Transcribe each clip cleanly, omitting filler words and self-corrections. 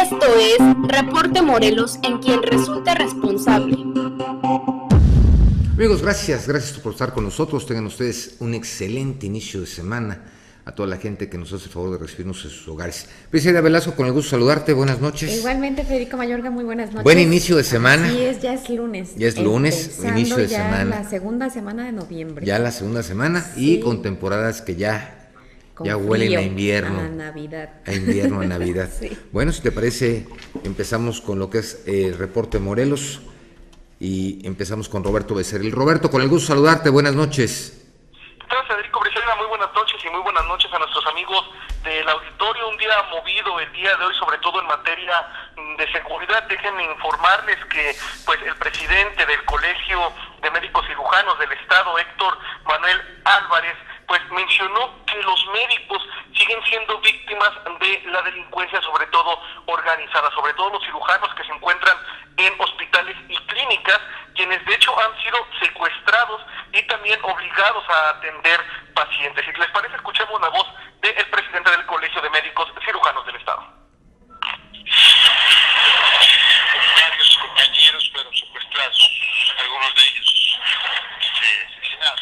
Esto es Reporte Morelos en quien resulte responsable. Amigos, gracias por estar con nosotros. Tengan ustedes un excelente inicio de semana. A toda la gente que nos hace el favor de recibirnos en sus hogares. Priscila Velasco, con el gusto de saludarte. Buenas noches. Igualmente, Federico Mayorga, muy buenas noches. Buen inicio de semana. Sí, ya es lunes. Ya es lunes, inicio de ya semana. La segunda semana de noviembre. Ya la segunda semana, sí. Y con temporadas que ya frío, huelen a invierno. A Navidad. A invierno, a Navidad. Sí. Bueno, si te parece, empezamos con lo que es el Reporte Morelos y empezamos con Roberto Becerril. Roberto, con el gusto de saludarte. Buenas noches. Federico Briseña, muy buenas noches y muy buenas noches a nuestros amigos del auditorio. Un día movido el día de hoy, sobre todo en materia de seguridad. Déjenme informarles que pues el presidente del Colegio de Médicos Cirujanos del Estado, Héctor Manuel Álvarez, pues mencionó que los médicos siguen siendo víctimas de la delincuencia, sobre todo organizada, sobre todo los cirujanos que se encuentran en hospitales y clínicas, quienes de hecho han sido secuestrados y también obligados a atender pacientes. Si les parece, escuchemos la voz del presidente del Colegio de Médicos Cirujanos del Estado. Varios compañeros fueron secuestrados, algunos de ellos asesinados.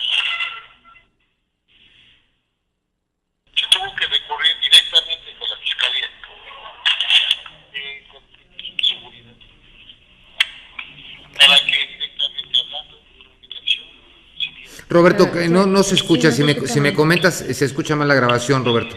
Se tuvo que recurrir directamente con la Fiscalía con seguridad para que directamente hablando de comunicación civil. Roberto, que no se escucha. Si me comentas, se escucha mal la grabación, Roberto.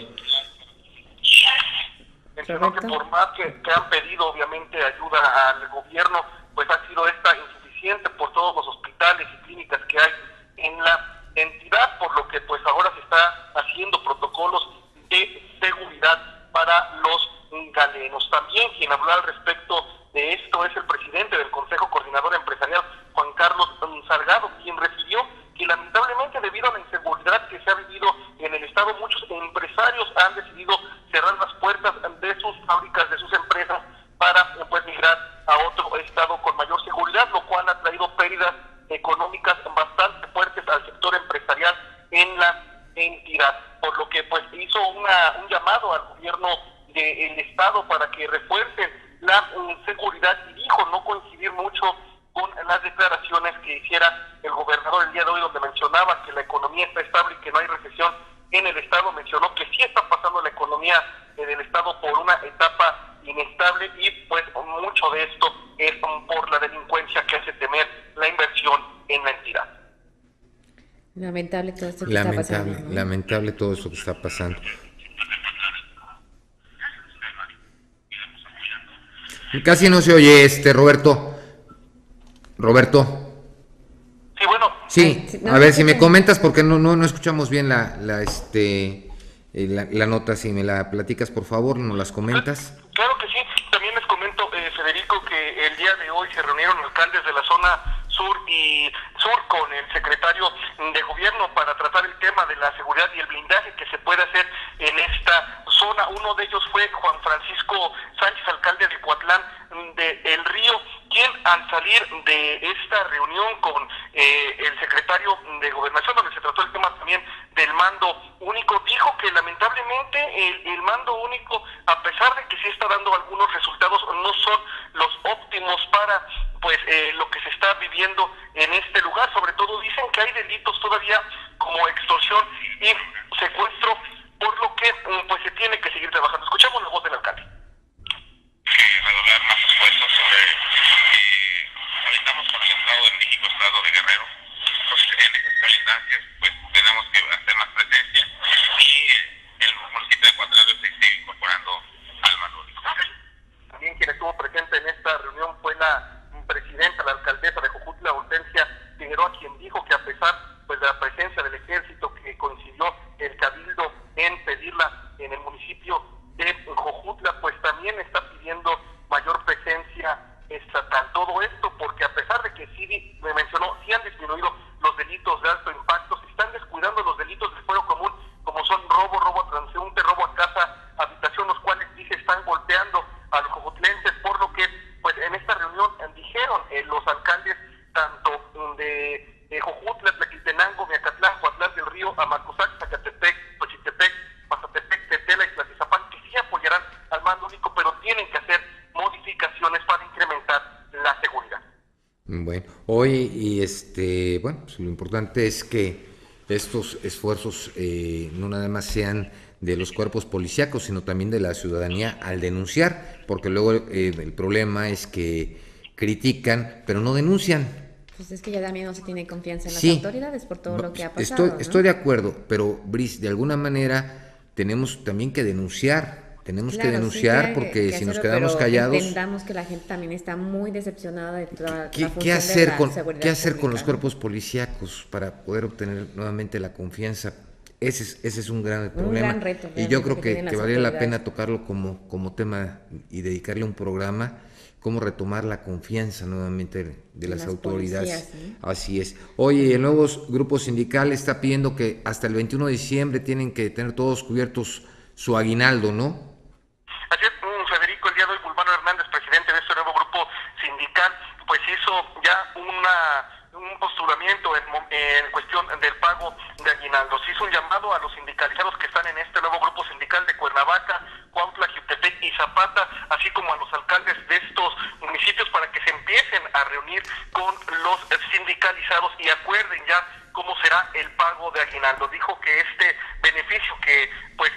Mencionó que por más que han pedido obviamente ayuda al gobierno, pues ha sido esta insuficiente por todos los hospitales y clínicas que hay en la entidad, por lo que pues ahora se está haciendo protocolos de seguridad para los galenos. También quien habló al respecto de esto es el presidente del Consejo Coordinador Empresarial, Juan Carlos Salgado, quien refirió que lamentablemente debido a la inseguridad que se ha vivido en el estado, muchos empresarios han decidido cerrar las puertas de sus fábricas, de sus empresas, para pues migrar a otro estado con mayor seguridad, lo cual ha traído pérdidas económicas bastante fuertes al sector empresarial en la entidad, por lo que pues hizo un llamado al gobierno del estado para que refuercen la seguridad, y dijo no coincidir mucho con las declaraciones que hiciera el gobernador el día de hoy, donde mencionaba que la economía está estable y que no hay recesión en el estado. Mencionó que sí está pasando la economía del estado por una etapa inestable y pues mucho de esto es por la delincuencia que hace temer la inversión en la entidad. Lamentable todo esto que está pasando, ¿no? Lamentable todo esto que está pasando. Casi no se oye Roberto. Sí, bueno. Sí, a ver si me comentas, porque no escuchamos bien la nota. Si me la platicas, por favor, nos las comentas. Claro que sí. También les comento, Federico, que el día de hoy se reunieron alcaldes de la zona sur con el secretario de gobierno para tratar el tema de la seguridad y el blindaje que se puede hacer en esta zona. Uno de ellos fue Juan Francisco Sánchez, alcalde de Coatlán de El Río, quien al salir de esta reunión con el secretario de Gobernación, donde se trató el tema también del mando único, dijo que lamentablemente el mando único, a pesar de que sí está dando algunos resultados, no son los óptimos para pues lo que se está viviendo en este lugar. Sobre todo dicen que hay delitos todavía como extorsión y secuestro, por lo que pues se tiene que seguir trabajando. Escuchamos la voz del alcalde. Redoblar más esfuerzos sobre estamos con el Estado de México, Estado de Guerrero. Entonces, en esas colindancias pues tenemos que hacer más presencia y el municipio de Coatlán se sigue incorporando al mando único. También quien estuvo presente en esta reunión fue la presidenta, la alcaldesa de Jojutla, Hortensia Figueroa, quien dijo que a pesar pues de la presencia del ejército que coincidió el cabildo en pedirla en el municipio de Jojutla, pues también está pidiendo mayor presencia estatal. Todo esto porque a pesar de que sí, me mencionó, sí han disminuido los delitos de alto impacto, se están descuidando los delitos del fuero común, como son robo a transeúnte, robo a casa, habitación, los cuales dice están golpeando a los jojutlenses, por lo que pues en esta reunión dijeron los alcaldes tanto de Jojutla, Tlaquiltenango, Miacatlán, Coatlán del Río, Amacuzac, Zacatepec, Xochitepec, Mazatepec, Tetela y Tlatizapán, que sí apoyarán al mando único, pero tienen que hacer indicaciones para incrementar la seguridad. Bueno, hoy bueno, pues lo importante es que estos esfuerzos no nada más sean de los cuerpos policíacos, sino también de la ciudadanía al denunciar, porque luego el problema es que critican, pero no denuncian. Pues es que ya también no se tiene confianza en las Sí, autoridades por todo lo que ha pasado. Estoy de acuerdo, pero Brice, de alguna manera tenemos también que denunciar. Tenemos que denunciar porque si nos quedamos callados... Entendamos que la gente también está muy decepcionada de toda la función ¿Qué hacer, de la seguridad ¿qué hacer con pública, los cuerpos policíacos para poder obtener nuevamente la confianza? Ese es un gran problema. gran reto, y yo creo que que valdría la pena tocarlo como tema y dedicarle un programa, cómo retomar la confianza nuevamente de las autoridades. Policías, ¿sí? Así es. Oye, el nuevo grupo sindical está pidiendo que hasta el 21 de diciembre tienen que tener todos cubiertos su aguinaldo, ¿no? Así es, Federico, el día de hoy Bulmaro Hernández, presidente de este nuevo grupo sindical, pues hizo ya un postulamiento en cuestión del pago de aguinaldos. Hizo un llamado a los sindicalizados que están en este nuevo grupo sindical de Cuernavaca, Cuautla, Jiutepec y Zapata, así como a los alcaldes de estos municipios para que se empiecen a reunir con los sindicalizados y acuerden ya cómo será el pago de aguinaldo. Dijo que este beneficio que pues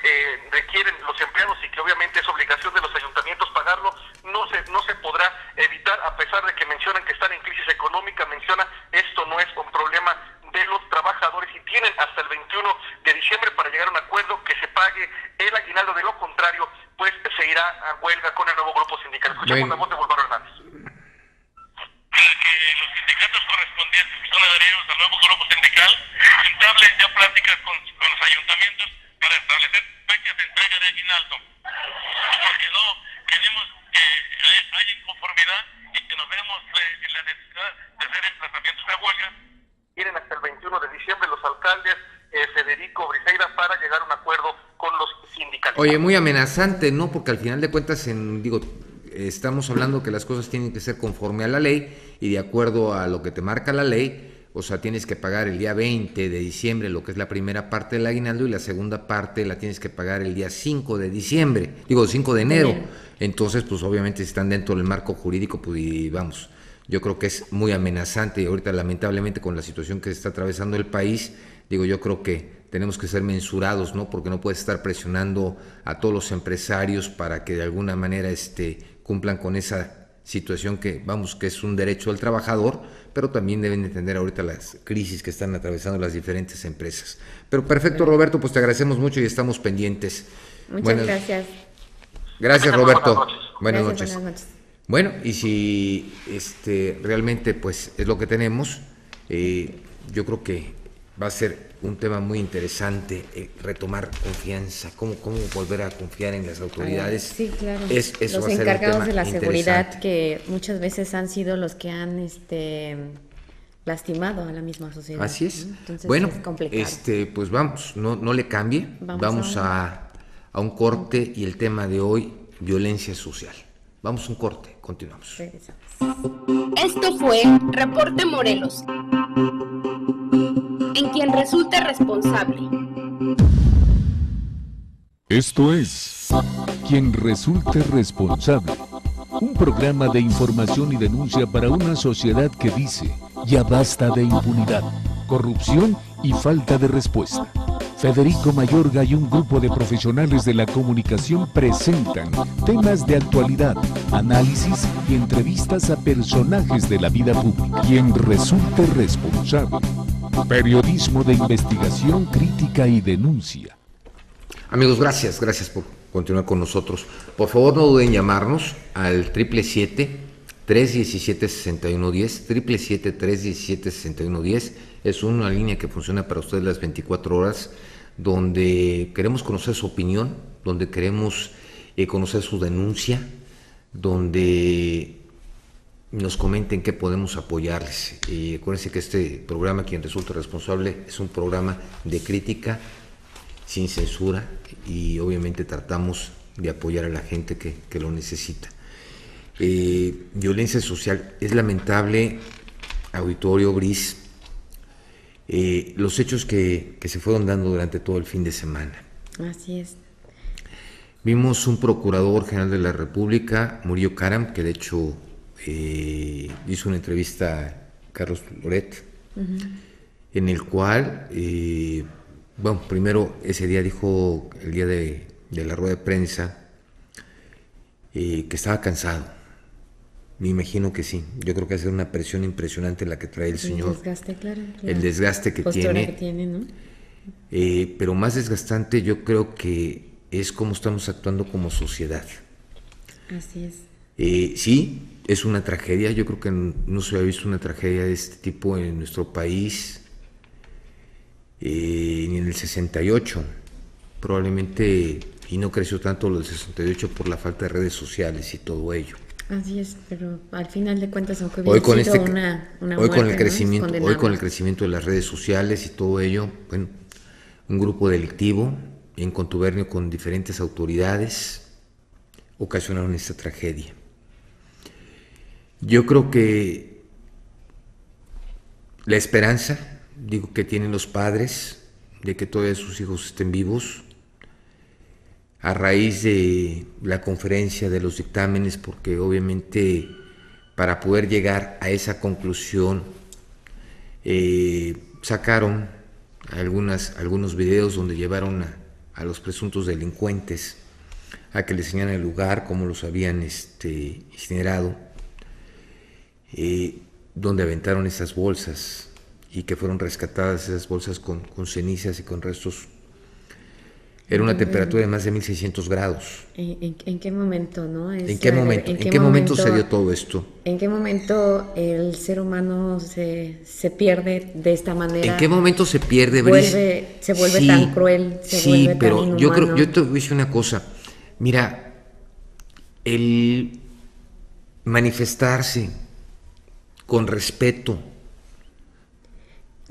requieren los empleados y que obviamente es obligación de los ayuntamientos pagarlo, no se podrá evitar, a pesar de que mencionan que están en crisis económica. Menciona esto no es un problema de los trabajadores y tienen hasta el 21 de diciembre para llegar a un acuerdo que se pague el aguinaldo. De lo contrario, pues se irá a huelga con el nuevo grupo sindical. Escuchamos la voz de Bulmaro Hernández. Que los sindicatos correspondientes que son adheridos al nuevo grupo sindical entablen ya pláticas con los ayuntamientos para establecer fechas de entrega de aguinaldo, porque no queremos que haya inconformidad y que nos veamos en la necesidad de hacer emplazamientos a huelga. Tienen hasta el 21 de diciembre los alcaldes Federico, Briseida, para llegar a un acuerdo con los sindicalistas. Oye, muy amenazante, ¿no? Porque al final de cuentas, estamos hablando que las cosas tienen que ser conforme a la ley y de acuerdo a lo que te marca la ley. O sea, tienes que pagar el día 20 de diciembre lo que es la primera parte del aguinaldo y la segunda parte la tienes que pagar el día 5 de diciembre, 5 de enero. Entonces, pues obviamente si están dentro del marco jurídico, pues y vamos, yo creo que es muy amenazante y ahorita lamentablemente con la situación que está atravesando el país, yo creo que tenemos que ser mensurados, ¿no? Porque no puedes estar presionando a todos los empresarios para que de alguna manera cumplan con esa situación que es un derecho del trabajador, pero también deben entender ahorita las crisis que están atravesando las diferentes empresas. Pero perfecto, Roberto, pues te agradecemos mucho y estamos pendientes. Muchas gracias. Gracias, Roberto. Buenas noches. noches. Bueno, y si realmente pues es lo que tenemos, yo creo que va a ser un tema muy interesante, retomar confianza, cómo volver a confiar en las autoridades. Sí, claro. Eso los va a ser encargados un tema de la seguridad interesante. que muchas veces han sido los que han lastimado a la misma sociedad. Así es. Entonces, bueno, es complicado. Pues vamos, no le cambie. Vamos a un corte y el tema de hoy, violencia social. Vamos a un corte, continuamos. Regresamos. Esto fue Reporte Morelos, en quien resulte responsable. Esto es Quien Resulte Responsable, un programa de información y denuncia para una sociedad que dice: ya basta de impunidad, corrupción y falta de respuesta. Federico Mayorga y un grupo de profesionales de la comunicación presentan temas de actualidad, análisis y entrevistas a personajes de la vida pública. Quien resulte responsable. Periodismo de investigación, crítica y denuncia. Amigos, gracias por continuar con nosotros. Por favor, no duden en llamarnos al 777-317-6110, 777-317-6110. Es una línea que funciona para ustedes las 24 horas, donde queremos conocer su opinión, donde queremos conocer su denuncia, donde nos comenten qué podemos apoyarles. Y acuérdense que este programa, Quien Resulta Responsable, es un programa de crítica sin censura y obviamente tratamos de apoyar a la gente que lo necesita. Violencia social. Es lamentable, auditorio, Brice, los hechos que se fueron dando durante todo el fin de semana. Así es. Vimos un procurador general de la República, Murillo Karam, que de hecho hizo una entrevista a Carlos Loret, en el cual, bueno, primero ese día dijo, el día de la rueda de prensa, que estaba cansado. Me imagino que sí. Yo creo que va a ser una presión impresionante la que trae el señor. El desgaste, claro. El desgaste que tiene. ¿No? Pero más desgastante yo creo que es cómo estamos actuando como sociedad. Así es. Sí, es una tragedia. Yo creo que no se había visto una tragedia de este tipo en nuestro país, ni en el 68. Probablemente, y no creció tanto lo del 68 por la falta de redes sociales y todo ello. Así es, pero al final de cuentas aunque Hoy con sido una hoy con el muerte, crecimiento, ¿no? hoy con el crecimiento de las redes sociales y todo ello, bueno, un grupo delictivo en contubernio con diferentes autoridades ocasionaron esta tragedia. Yo creo que la esperanza, digo, que tienen los padres de que todavía sus hijos estén vivos, a raíz de la conferencia de los dictámenes, porque obviamente para poder llegar a esa conclusión sacaron algunos videos donde llevaron a los presuntos delincuentes a que les enseñaran el lugar, cómo los habían incinerado, donde aventaron esas bolsas y que fueron rescatadas esas bolsas con cenizas y con restos. Era una temperatura de más de 1600 grados. ¿En qué momento, no? ¿En qué momento se dio todo esto? ¿En qué momento el ser humano se pierde de esta manera? ¿En qué momento se pierde? Se vuelve tan cruel, se vuelve tan inhumano. Yo te voy a decir una cosa. Mira, el manifestarse con respeto.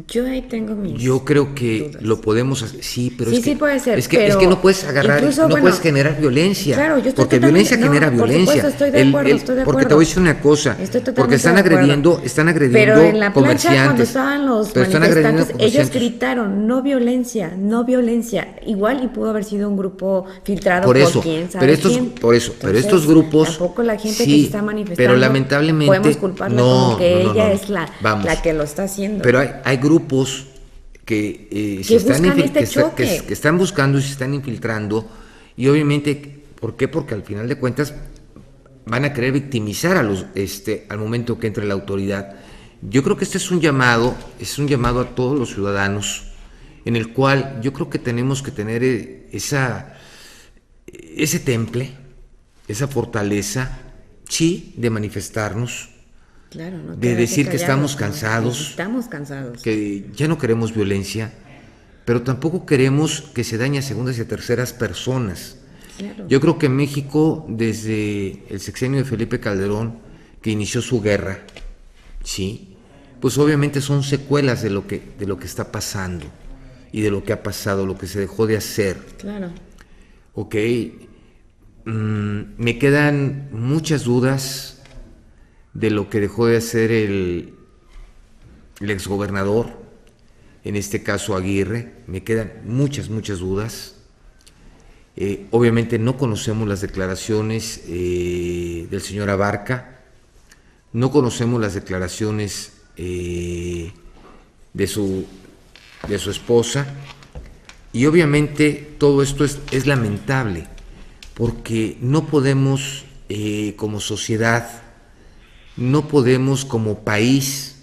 Yo ahí tengo mis Yo creo que dudas. Lo podemos hacer, sí, pero sí puede ser, es que no puedes agarrar, incluso, puedes generar violencia, claro, yo estoy porque totalmente, violencia genera violencia. Por supuesto, estoy de acuerdo. Porque te voy a decir una cosa, porque están agrediendo pero en la plancha, cuando comerciantes. estaban los manifestantes, ellos gritaron no violencia, no violencia. Igual y pudo haber sido un grupo filtrado por quién sabe quién. Pero estos grupos, tampoco la gente que se está manifestando, pero lamentablemente podemos culparla como que ella es la que lo está haciendo. Pero hay grupos que están buscando y se están infiltrando, y obviamente, ¿por qué? Porque al final de cuentas van a querer victimizar a los al momento que entre la autoridad. Yo creo que este es un llamado a todos los ciudadanos, en el cual yo creo que tenemos que tener ese temple, esa fortaleza, sí, de manifestarnos. Claro, no de decir que estamos cansados, que ya no queremos violencia, pero tampoco queremos que se dañe a segundas y a terceras personas. Claro. Yo creo que México, desde el sexenio de Felipe Calderón, que inició su guerra, sí, pues obviamente son secuelas de lo que está pasando y de lo que ha pasado, lo que se dejó de hacer. Claro. Ok, me quedan muchas dudas de lo que dejó de hacer el exgobernador, en este caso Aguirre. Me quedan muchas dudas. Obviamente no conocemos las declaraciones del señor Abarca, no conocemos las declaraciones de su esposa, y obviamente todo esto es lamentable, porque no podemos como sociedad, no podemos como país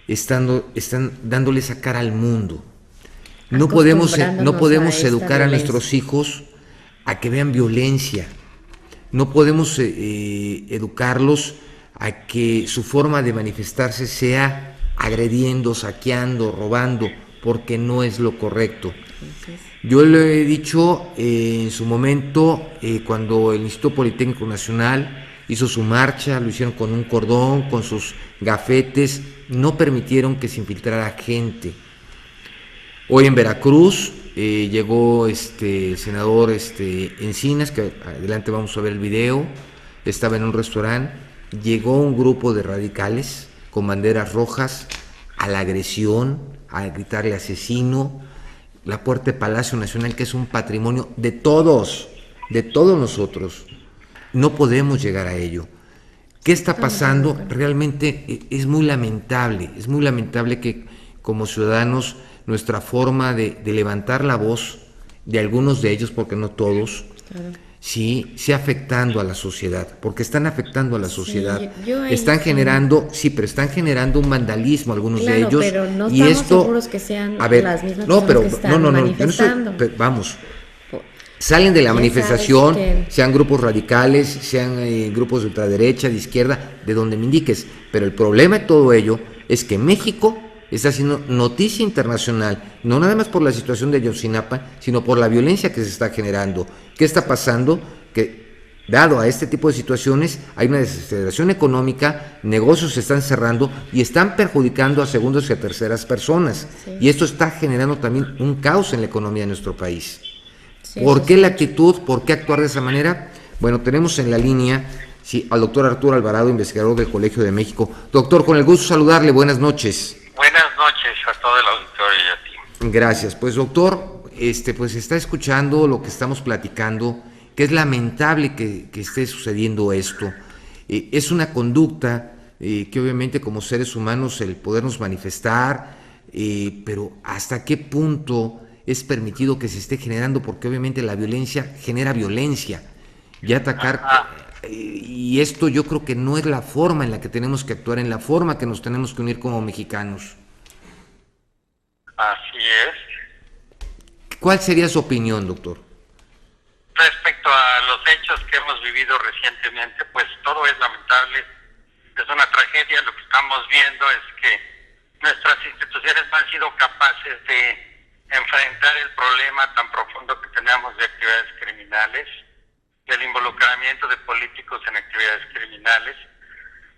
están dándole esa cara al mundo. No podemos educar a nuestros hijos a que vean violencia. No podemos educarlos a que su forma de manifestarse sea agrediendo, saqueando, robando, porque no es lo correcto. Yo lo he dicho en su momento, cuando el Instituto Politécnico Nacional hizo su marcha, lo hicieron con un cordón, con sus gafetes, no permitieron que se infiltrara gente. Hoy en Veracruz llegó el senador Encinas, que adelante vamos a ver el video, estaba en un restaurante, llegó un grupo de radicales con banderas rojas a la agresión, a gritarle asesino, la puerta de Palacio Nacional, que es un patrimonio de todos, de todos nosotros, no podemos llegar a ello. ¿Qué está pasando? Realmente es muy lamentable que como ciudadanos nuestra forma de levantar la voz de algunos de ellos, porque no todos, sí, sea afectando a la sociedad, porque están afectando a la sociedad. Están generando un vandalismo algunos de ellos. Pero no y estamos esto, seguros que sean las mismas personas que están manifestando. Vamos. Salen de la manifestación, sean grupos radicales, sean grupos de ultraderecha, de izquierda, de donde me indiques. Pero el problema de todo ello es que México está haciendo noticia internacional, no nada más por la situación de Ayotzinapa, sino por la violencia que se está generando. ¿Qué está pasando? Que dado a este tipo de situaciones hay una desaceleración económica, negocios se están cerrando y están perjudicando a segundas y a terceras personas. Sí. Y esto está generando también un caos en la economía de nuestro país. Sí, ¿por qué la actitud? ¿Por qué actuar de esa manera? Bueno, tenemos en la línea al doctor Arturo Alvarado, investigador del Colegio de México. Doctor, con el gusto de saludarle, buenas noches. Buenas noches a todo el auditorio y a ti. Gracias. Pues doctor, pues está escuchando lo que estamos platicando, que es lamentable que esté sucediendo esto. Es una conducta que obviamente como seres humanos el podernos manifestar, pero ¿hasta qué punto es permitido que se esté generando? Porque obviamente la violencia genera violencia. Y atacar... y esto yo creo que no es la forma en la que tenemos que actuar, en la forma que nos tenemos que unir como mexicanos. Así es. ¿Cuál sería su opinión, doctor? Respecto a los hechos que hemos vivido recientemente, pues todo es lamentable, es una tragedia. Lo que estamos viendo es que nuestras instituciones no han sido capaces de enfrentar el problema tan profundo que tenemos de actividades criminales, del involucramiento de políticos en actividades criminales,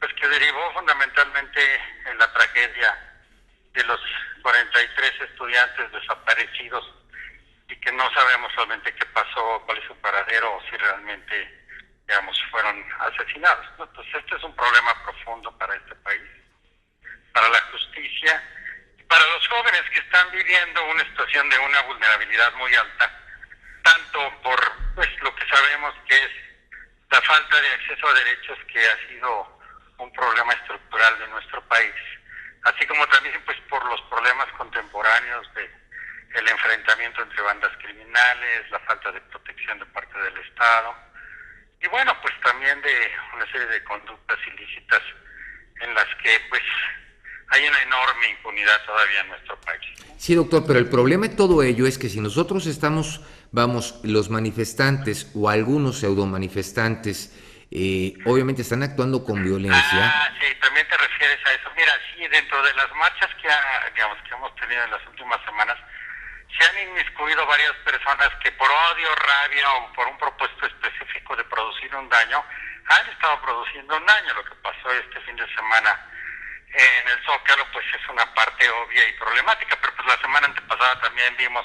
pues que derivó fundamentalmente en la tragedia de los 43 estudiantes desaparecidos y que no sabemos realmente qué pasó, cuál es su paradero o si realmente, digamos, fueron asesinados, ¿no? Entonces este es un problema profundo para este país, para la justicia y para los jóvenes que están viviendo una situación de una vulnerabilidad muy alta, tanto por lo que sabemos que es la falta de acceso a derechos, que ha sido un problema estructural de nuestro país, así como también pues por los problemas contemporáneos de el enfrentamiento entre bandas criminales, la falta de protección de parte del Estado y bueno, pues también de una serie de conductas ilícitas en las que pues hay una enorme impunidad todavía en nuestro país. Sí, doctor, pero el problema de todo ello es que si nosotros estamos, los manifestantes o algunos pseudomanifestantes, obviamente están actuando con violencia. Sí, también te refieres a eso. Mira, sí, dentro de las marchas que hemos tenido en las últimas semanas, se han inmiscuido varias personas que por odio, rabia o por un propósito específico de producir un daño, han estado produciendo un daño. Lo que pasó este fin de semana en el Zócalo pues es una parte obvia y problemática, pero pues la semana antepasada también vimos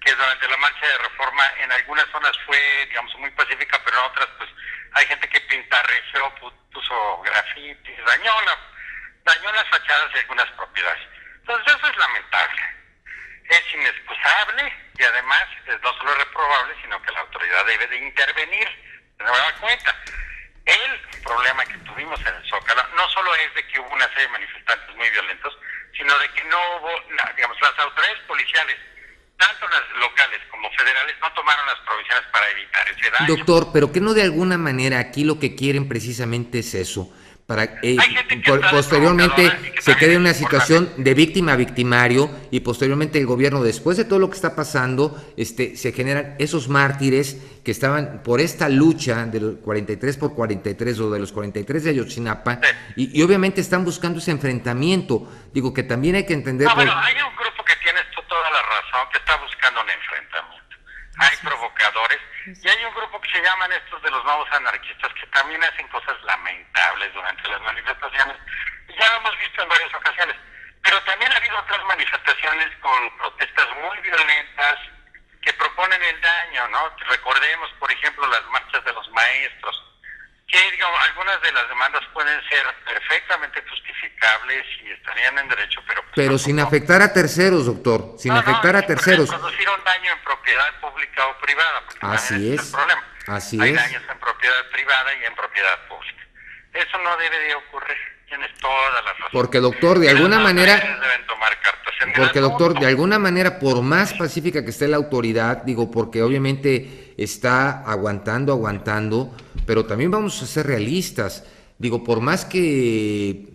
que durante la marcha de Reforma en algunas zonas fue, digamos, muy pacífica, pero en otras pues hay gente que pintarreció, puso grafitis, dañó las fachadas de algunas propiedades. Entonces eso es lamentable, es inexcusable y además no solo es reprobable, sino que la autoridad debe de intervenir de nueva cuenta. El problema que tuvimos en el Zócalo no solo es de que hubo una serie de manifestantes muy violentos, sino de que no hubo, digamos, las autoridades policiales, tanto las locales como federales, no tomaron las provisiones para evitar ese daño. Doctor, pero que no de alguna manera aquí lo que quieren precisamente es eso, para posteriormente se quede en una situación de víctima a victimario y posteriormente el gobierno, después de todo lo que está pasando, se generan esos mártires que estaban por esta lucha de los 43 por 43 o de los 43 de Ayotzinapa, sí. y obviamente están buscando ese enfrentamiento. Digo que también hay que entender... No, bueno, hay un grupo que tienes toda la razón, que está buscando un enfrentamiento. Hay provocadores y hay un grupo que se llaman estos de los nuevos anarquistas que también hacen cosas lamentables durante las manifestaciones y ya lo hemos visto en varias ocasiones, pero también ha habido otras manifestaciones con protestas muy violentas que proponen el daño, ¿no? Recordemos, por ejemplo, las marchas de los maestros que digamos, algunas de las demandas pueden ser perfectamente justificables y estarían en derecho, pero sin afectar a terceros, doctor, sin afectar a terceros. Producir un daño en propiedad pública o privada, porque así es, el problema. Así hay es. daños en propiedad privada y en propiedad pública. Eso no debe de ocurrir. Tienes toda la razón. Porque, doctor, de alguna manera, deben tomar cartas en porque, el doctor, asunto. de alguna manera, por más pacífica que esté la autoridad, digo, porque obviamente está aguantando, pero también vamos a ser realistas. Digo, por más que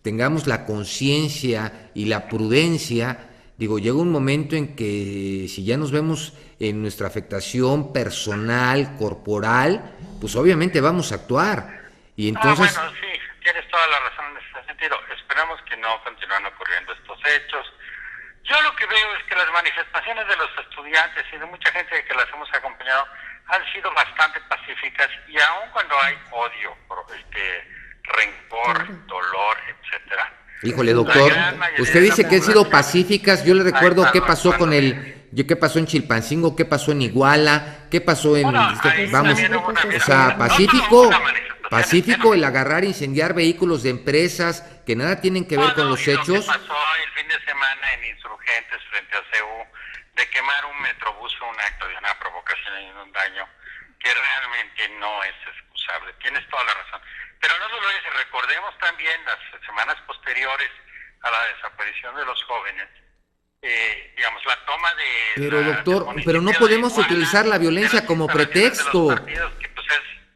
tengamos la conciencia y la prudencia, digo, llega un momento en que si ya nos vemos en nuestra afectación personal, corporal, pues obviamente vamos a actuar. Y entonces... bueno, sí, tienes toda la razón en ese sentido. Esperamos que no continúen ocurriendo estos hechos. Yo lo que veo es que las manifestaciones de los estudiantes y de mucha gente que las hemos acompañado han sido bastante pacíficas, y aun cuando hay odio, rencor, dolor, etcétera. Híjole, doctor, usted dice que han sido pacíficas. Yo le recuerdo qué pasó con qué pasó en Chilpancingo, qué pasó en Iguala, qué pasó en pacífico el agarrar, incendiar vehículos de empresas que nada tienen que ver con los hechos. Lo que pasó el fin de semana en Insurgentes frente a CEU, de quemar un metrobús, fue un acto de una provocación y un daño que realmente no es excusable. Tienes toda la razón. Pero no solo eso, recordemos también las semanas posteriores a la desaparición de los jóvenes, digamos, la toma de... Pero, doctor, pero no podemos utilizar la violencia como pretexto.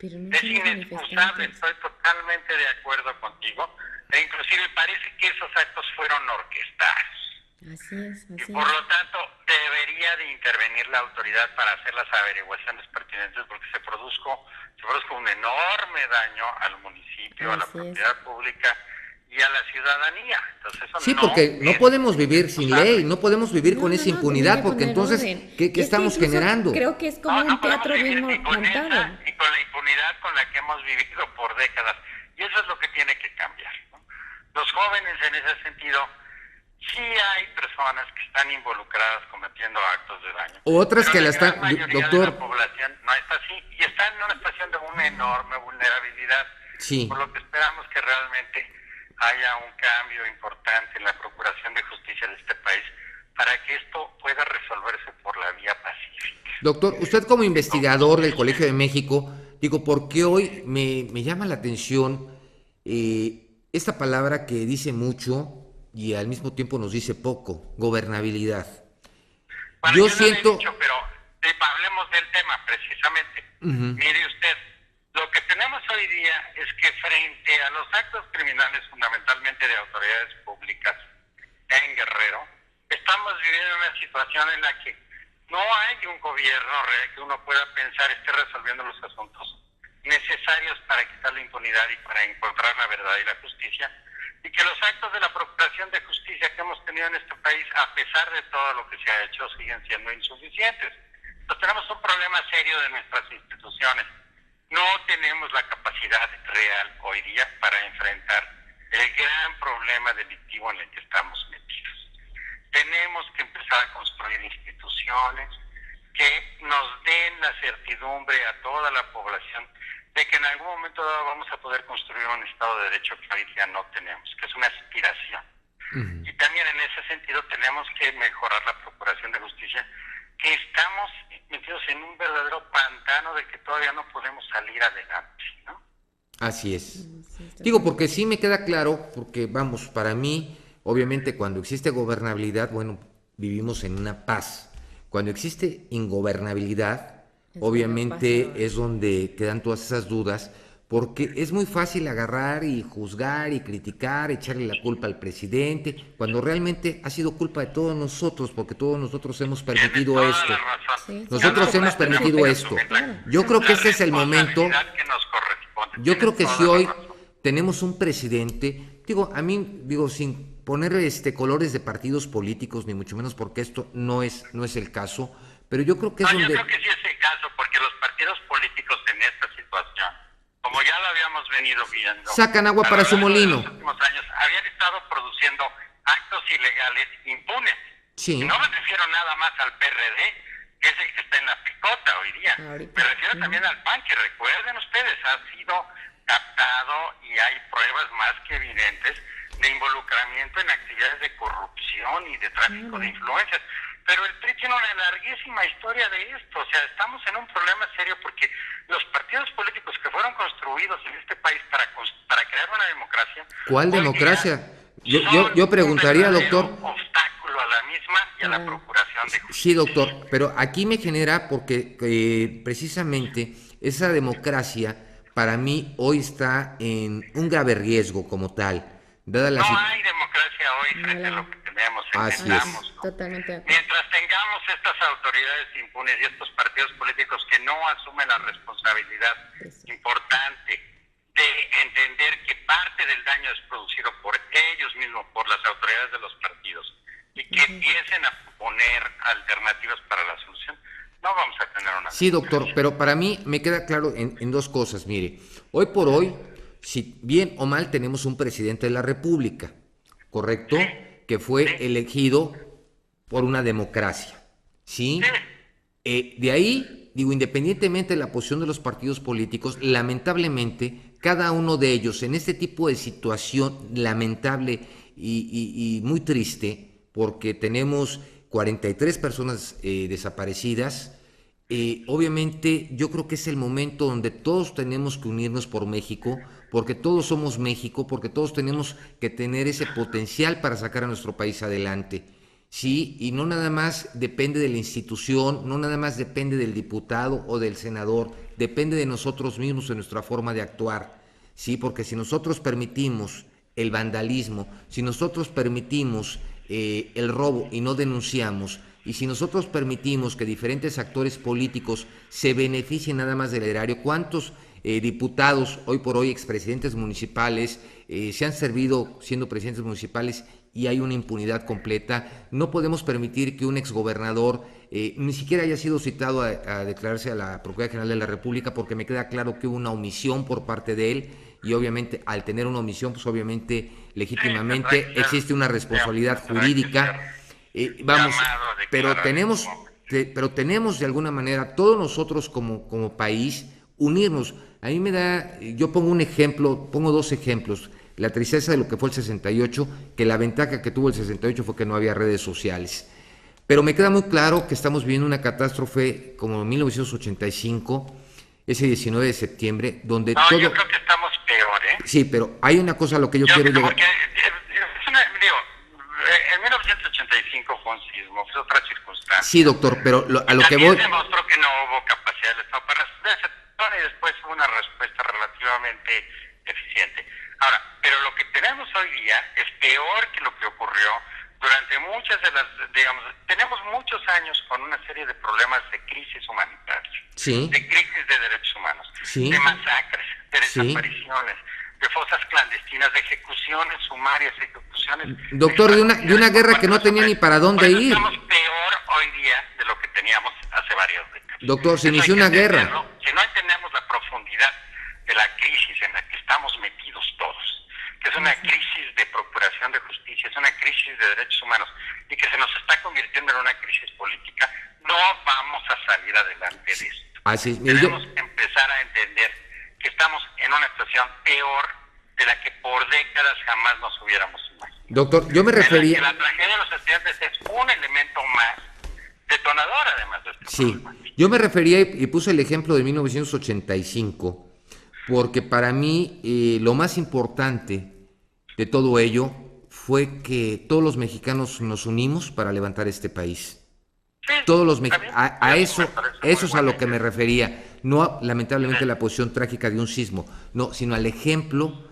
Es inexcusable, estoy totalmente de acuerdo contigo, e inclusive parece que esos actos fueron orquestados. Y por lo tanto debería de intervenir la autoridad para hacer las averiguaciones pertinentes, porque se produjo un enorme daño al municipio, a la propiedad pública y a la ciudadanía. Entonces, eso sí, porque no podemos vivir sin ley, no podemos vivir con esa impunidad, porque entonces, ¿qué estamos generando? Creo que es como un teatro bien montado. Y con la impunidad con la que hemos vivido por décadas. Y eso es lo que tiene que cambiar, ¿no? Los jóvenes, en ese sentido, sí hay personas que están involucradas cometiendo actos de daño. Otras que la están, doctor. La población no está así y está en una situación de una enorme vulnerabilidad. Sí. Por lo que esperamos que realmente haya un cambio importante en la procuración de justicia de este país para que esto pueda resolverse por la vía pacífica. Doctor, usted como investigador del Colegio de México, digo, porque hoy me llama la atención esta palabra que dice mucho y al mismo tiempo nos dice poco: gobernabilidad. Bueno, yo siento... Lo he dicho, pero hablemos del tema precisamente. Mire usted, lo que tenemos hoy día es que frente a los actos criminales, fundamentalmente de autoridades públicas en Guerrero, estamos viviendo una situación en la que no hay un gobierno real que uno pueda pensar esté resolviendo los asuntos necesarios para quitar la impunidad y para encontrar la verdad y la justicia, y que los actos de la procuración de justicia que hemos tenido en este país, a pesar de todo lo que se ha hecho, siguen siendo insuficientes. Entonces tenemos un problema serio de nuestras instituciones. No tenemos la capacidad real hoy día para enfrentar el gran problema delictivo en el que estamos metidos. Tenemos que empezar a construir instituciones que nos den la certidumbre a toda la población de que en algún momento dado vamos a poder construir un Estado de Derecho que hoy día no tenemos, que es una aspiración. Y también en ese sentido tenemos que mejorar la procuración de justicia, que estamos metidos en un verdadero pantano de que todavía no podemos salir adelante, ¿no? Así es. Digo, porque sí me queda claro, porque vamos, para mí, obviamente cuando existe gobernabilidad, bueno, vivimos en una paz. Cuando existe ingobernabilidad, obviamente es donde quedan todas esas dudas, porque es muy fácil agarrar y juzgar y criticar, echarle la culpa al presidente, cuando realmente ha sido culpa de todos nosotros, porque todos nosotros hemos permitido esto. Nosotros hemos permitido esto. Yo creo que ese es el momento. Yo creo que si hoy tenemos un presidente, digo, a mí, digo, sin poner colores de partidos políticos, ni mucho menos, porque esto no es el caso, pero yo creo que es donde... Yo creo que sí es el caso, porque los partidos políticos en esta situación, como ya lo habíamos venido viendo, sacan agua para su molino. En los últimos años habían estado produciendo actos ilegales impunes. Sí. Y no me refiero nada más al PRD, que es el que está en la picota hoy día. Me refiero también al PAN, que recuerden ustedes, ha sido captado y hay pruebas más que evidentes de involucramiento en actividades de corrupción y de tráfico de influencias. Pero el PRI tiene una larguísima historia de esto. O sea, estamos en un problema serio porque los partidos políticos que fueron construidos en este país para crear una democracia... ¿Cuál democracia? Yo preguntaría, doctor... obstáculo a la misma y a la procuración de justicia. Sí, doctor, pero aquí me genera porque precisamente esa democracia para mí hoy está en un grave riesgo como tal. Dada la no hay democracia hoy frente a lo que tenemos. Así es. ¿No? Totalmente. Mientras tengamos estas autoridades impunes y estos partidos políticos que no asumen la responsabilidad importante de entender que parte del daño es producido por ellos mismos, por las autoridades de los partidos, y que empiecen a poner alternativas para la solución, no vamos a tener una... Sí, doctor, pero para mí me queda claro en dos cosas. Mire, hoy por hoy, si bien o mal, tenemos un presidente de la República, ¿correcto? Sí. Que fue elegido por una democracia, ¿sí? De ahí, digo, independientemente de la posición de los partidos políticos, lamentablemente, cada uno de ellos en este tipo de situación lamentable y muy triste, porque tenemos 43 personas desaparecidas, obviamente yo creo que es el momento donde todos tenemos que unirnos por México, porque todos somos México, porque todos tenemos que tener ese potencial para sacar a nuestro país adelante, ¿sí? Y no nada más depende de la institución, no nada más depende del diputado o del senador, depende de nosotros mismos, de nuestra forma de actuar, ¿sí? Porque si nosotros permitimos el vandalismo, si nosotros permitimos el robo y no denunciamos, y si nosotros permitimos que diferentes actores políticos se beneficien nada más del erario, ¿cuántos diputados, hoy por hoy expresidentes municipales, se han servido siendo presidentes municipales y hay una impunidad completa? No podemos permitir que un exgobernador ni siquiera haya sido citado a declararse a la Procuraduría General de la República, porque me queda claro que hubo una omisión por parte de él, y obviamente al tener una omisión, pues obviamente legítimamente existe una responsabilidad jurídica. Pero tenemos de alguna manera todos nosotros como país unirnos. A mí me da, yo pongo un ejemplo, pongo dos ejemplos. La tristeza de lo que fue el 68, que la ventaja que tuvo el 68 fue que no había redes sociales. Pero me queda muy claro que estamos viviendo una catástrofe como en 1985, ese 19 de septiembre, donde todo... yo creo que estamos peor, ¿eh? Sí, pero hay una cosa a lo que yo quiero llegar... Porque, en 1985 fue un sismo, fue otra circunstancia. Sí, doctor, pero a lo que voy... También demostró que no hubo capacidad del Estado para responder y después hubo una respuesta relativamente eficiente. Ahora, pero lo que tenemos hoy día es peor que lo que ocurrió durante muchas de las, digamos, tenemos muchos años con una serie de problemas de crisis humanitarias, sí, de crisis de derechos humanos, sí, de masacres, de desapariciones, sí, de fosas clandestinas, de ejecuciones sumarias, ejecuciones... Doctor, de una guerra que no tenía ni para dónde ir. Estamos peor hoy día de lo que teníamos hace varias décadas. Doctor, se inició una guerra. Si no entendemos la profundidad de la crisis en la que estamos metidos todos, que es una crisis de procuración de justicia, es una crisis de derechos humanos, y que se nos está convirtiendo en una crisis política, no vamos a salir adelante de esto. Así es. Tenemos que empezar a entender que estamos en una situación peor de la que por décadas jamás nos hubiéramos imaginado. Doctor, yo me refería... La tragedia de los estudiantes es un elemento más detonador, además de este problema. Yo me refería y puse el ejemplo de 1985, porque para mí lo más importante de todo ello fue que todos los mexicanos nos unimos para levantar este país. Sí, todos los eso es a lo que me refería, no lamentablemente la posición trágica de un sismo, no, sino al ejemplo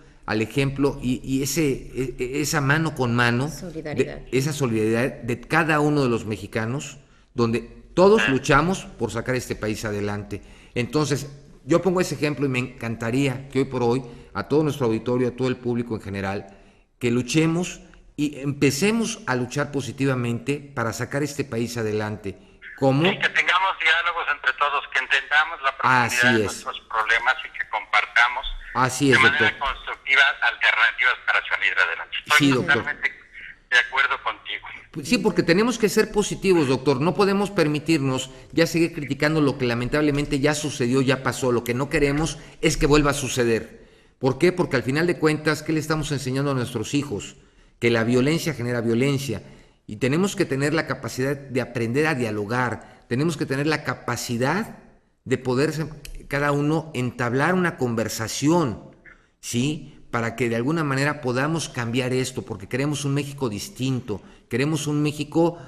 y esa mano con mano, esa solidaridad de cada uno de los mexicanos, donde todos luchamos por sacar este país adelante. Entonces, yo pongo ese ejemplo y me encantaría que hoy por hoy, a todo nuestro auditorio, a todo el público en general, que luchemos y empecemos a luchar positivamente para sacar este país adelante. ¿Cómo? Y que tengamos diálogos entre todos, que entendamos la profundidad de nuestros problemas y que compartamos de manera constructiva alternativas para salir adelante. Estoy totalmente de acuerdo contigo. Sí, porque tenemos que ser positivos, doctor. No podemos permitirnos ya seguir criticando lo que lamentablemente ya sucedió, ya pasó. Lo que no queremos es que vuelva a suceder. ¿Por qué? Porque al final de cuentas, ¿qué le estamos enseñando a nuestros hijos? Que la violencia genera violencia. Y tenemos que tener la capacidad de aprender a dialogar. Tenemos que tener la capacidad de poder cada uno entablar una conversación, ¿sí? Para que de alguna manera podamos cambiar esto, porque queremos un México distinto, queremos un México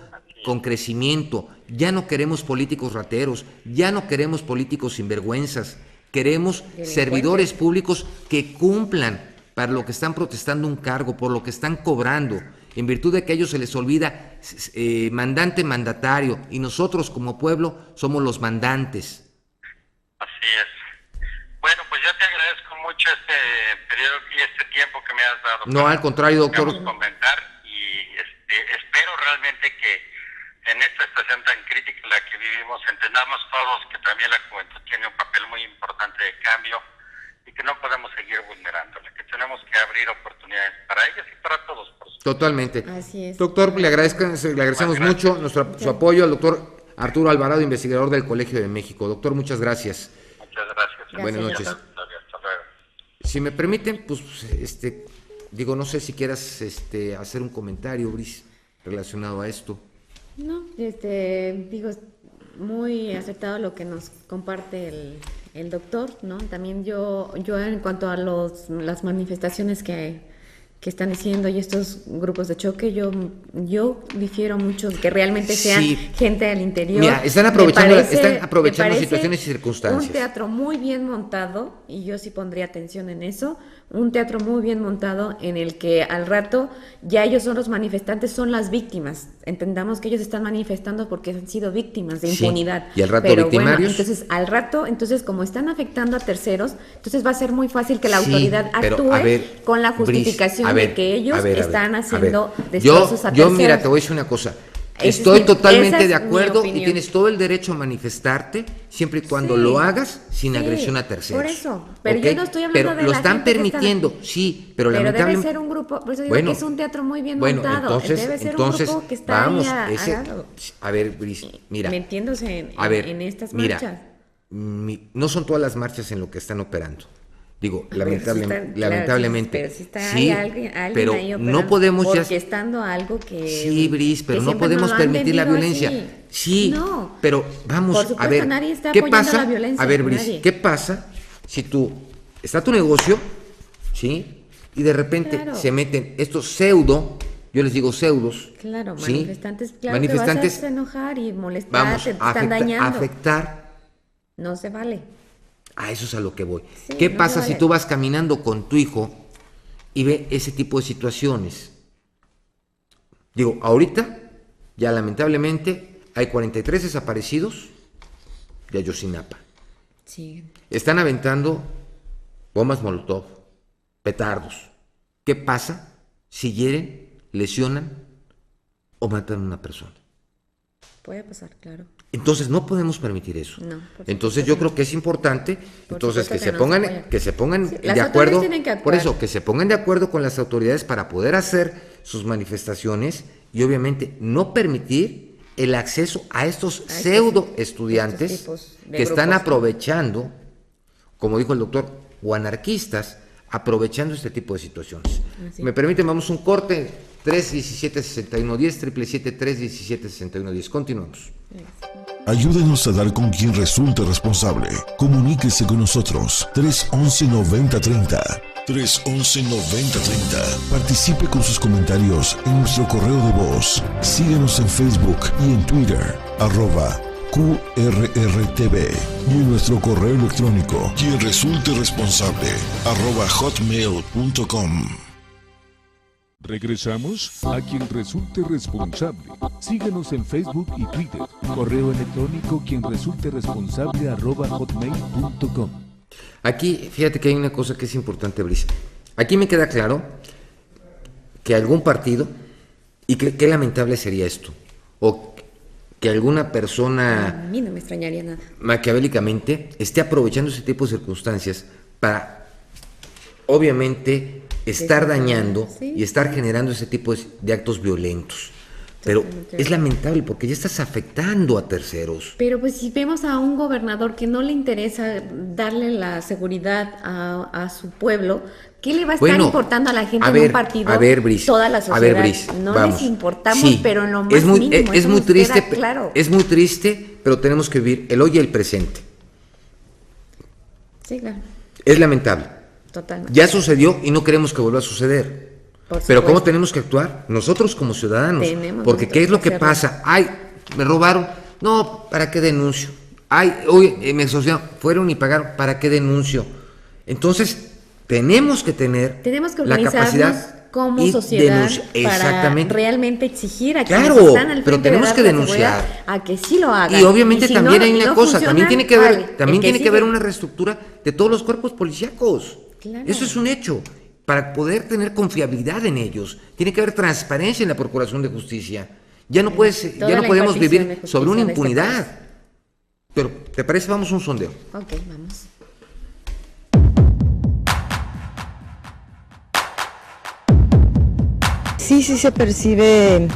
con crecimiento, ya no queremos políticos rateros, ya no queremos políticos sinvergüenzas, queremos servidores públicos que cumplan para lo que están protestando un cargo, por lo que están cobrando, en virtud de que a ellos se les olvida mandante, mandatario, y nosotros como pueblo somos los mandantes. Así es. Bueno, pues yo te agradezco mucho este periodo y este tiempo que me has dado. No, al contrario, doctor. Comentar y espero realmente que en esta situación tan crítica en la que vivimos entendamos todos que también la juventud tiene un papel muy importante de cambio y que no podemos seguir vulnerándola, que tenemos que abrir oportunidades para ellos y para todos. Por supuesto. Totalmente. Así es. Doctor, le agradecemos mucho su apoyo al doctor Arturo Alvarado, investigador del Colegio de México. Doctor, muchas gracias. Muchas gracias. Buenas noches. Hasta luego. Si me permiten, pues, digo, no sé si quieras hacer un comentario, Brice, relacionado a esto. No, digo, muy acertado lo que nos comparte el doctor, ¿no? También yo en cuanto a las manifestaciones que están diciendo y estos grupos de choque, yo difiero mucho que realmente sean gente del interior. Mira, están aprovechando situaciones y circunstancias. Un teatro muy bien montado, y yo sí pondría atención en eso, un teatro muy bien montado en el que al rato ya ellos son los manifestantes, son las víctimas. Entendamos que ellos están manifestando porque han sido víctimas de impunidad. Y al rato pero victimarios. Bueno, entonces como están afectando a terceros, entonces va a ser muy fácil que la autoridad actúe con la justificación de que ellos están haciendo destrozos a terceros. Yo, mira, te voy a decir una cosa. Estoy totalmente de acuerdo y tienes todo el derecho a manifestarte siempre y cuando lo hagas sin agresión a terceros. Por eso, pero yo no estoy hablando de lo la están gente permitiendo, pero lamentablemente debe ser un grupo, por eso digo que es un teatro muy bien montado, debe ser un grupo que está a ver, Brice, mira, metiéndose en estas marchas. No son todas las marchas en lo que están operando. Digo, lamentablemente, pero no podemos orquestando algo que sí, Brice, pero no podemos permitir la violencia. Así. Sí, no, pero vamos a ver, ¿qué pasa? A ver, Brice, ¿qué pasa si está tu negocio, sí, y de repente se meten estos pseudo, yo les digo pseudos, manifestantes, que vas a enojar y molestar, te están dañando, afectar, no se vale. A eso es a lo que voy. ¿Qué pasa si tú vas caminando con tu hijo y ve ese tipo de situaciones? Digo, ahorita ya lamentablemente hay 43 desaparecidos de Ayotzinapa. Sí. Están aventando bombas molotov, petardos. ¿Qué pasa si hieren, lesionan o matan a una persona? Puede pasar, claro. Entonces no podemos permitir eso. No, entonces yo creo que es importante que se pongan de acuerdo, por eso que se pongan de acuerdo con las autoridades para poder hacer sus manifestaciones y obviamente no permitir el acceso a estos pseudo estudiantes que están aprovechando, como dijo el doctor, o anarquistas, aprovechando este tipo de situaciones. Me permiten, vamos un corte. 317-6110, 777-317-6110. Continuamos. Ayúdenos a dar con quien resulte responsable. Comuníquese con nosotros. 311-9030. 311-9030. Participe con sus comentarios en nuestro correo de voz. Síguenos en Facebook y en Twitter. @QRRTV. Y en nuestro correo electrónico. Quien resulte responsable. @hotmail.com. Regresamos a quien resulte responsable. Síguenos en Facebook y Twitter. Correo electrónico quien resulte responsable @hotmail.com. Aquí, fíjate que hay una cosa que es importante, Brice. Aquí me queda claro que algún partido, y qué lamentable sería esto, o que alguna persona a mí no me extrañaría nada, maquiavélicamente esté aprovechando ese tipo de circunstancias para, obviamente, estar dañando Sí. y estar generando ese tipo de actos violentos. Pero Totalmente. es lamentable porque ya estás afectando a terceros. Pero pues si vemos a un gobernador que no le interesa darle la seguridad a su pueblo, ¿qué le va a estar importando a la gente de un partido? Brice, Toda la sociedad. Brice, no vamos. les importamos, Sí, pero en lo más es muy, mínimo. es eso muy nos triste, queda claro. es muy triste, pero tenemos que vivir el hoy y el presente. Sí, claro, Es lamentable. totalmente. Ya sucedió y no queremos que vuelva a suceder. Por Pero ¿cómo supuesto. tenemos que actuar? Nosotros como ciudadanos. Tenemos Porque nosotros ¿qué es lo que que hacerlo. pasa? Ay, me robaron. No, ¿para qué denuncio? Ay, hoy me extorsionaron. Fueron y pagaron. ¿Para qué denuncio? Entonces, tenemos que tener Tenemos que la organizarnos capacidad como y sociedad denunciar. para Exactamente. realmente exigir a quienes Claro, están al pero frente tenemos de que dar la denunciar. seguridad a que sí lo hagan. Y obviamente si también no, hay y una no cosa, también funcionan, tiene que haber, ¿cuál? también El que tiene que haber sigue. una reestructura de todos los cuerpos policíacos. Claro. Eso es un hecho. Para poder tener confiabilidad en ellos, tiene que haber transparencia en la Procuración de Justicia. Ya no Toda podemos la vivir impartición de justicia sobre una de este impunidad. país. Pero, ¿te parece? Vamos a un sondeo. Ok, vamos. Sí se percibe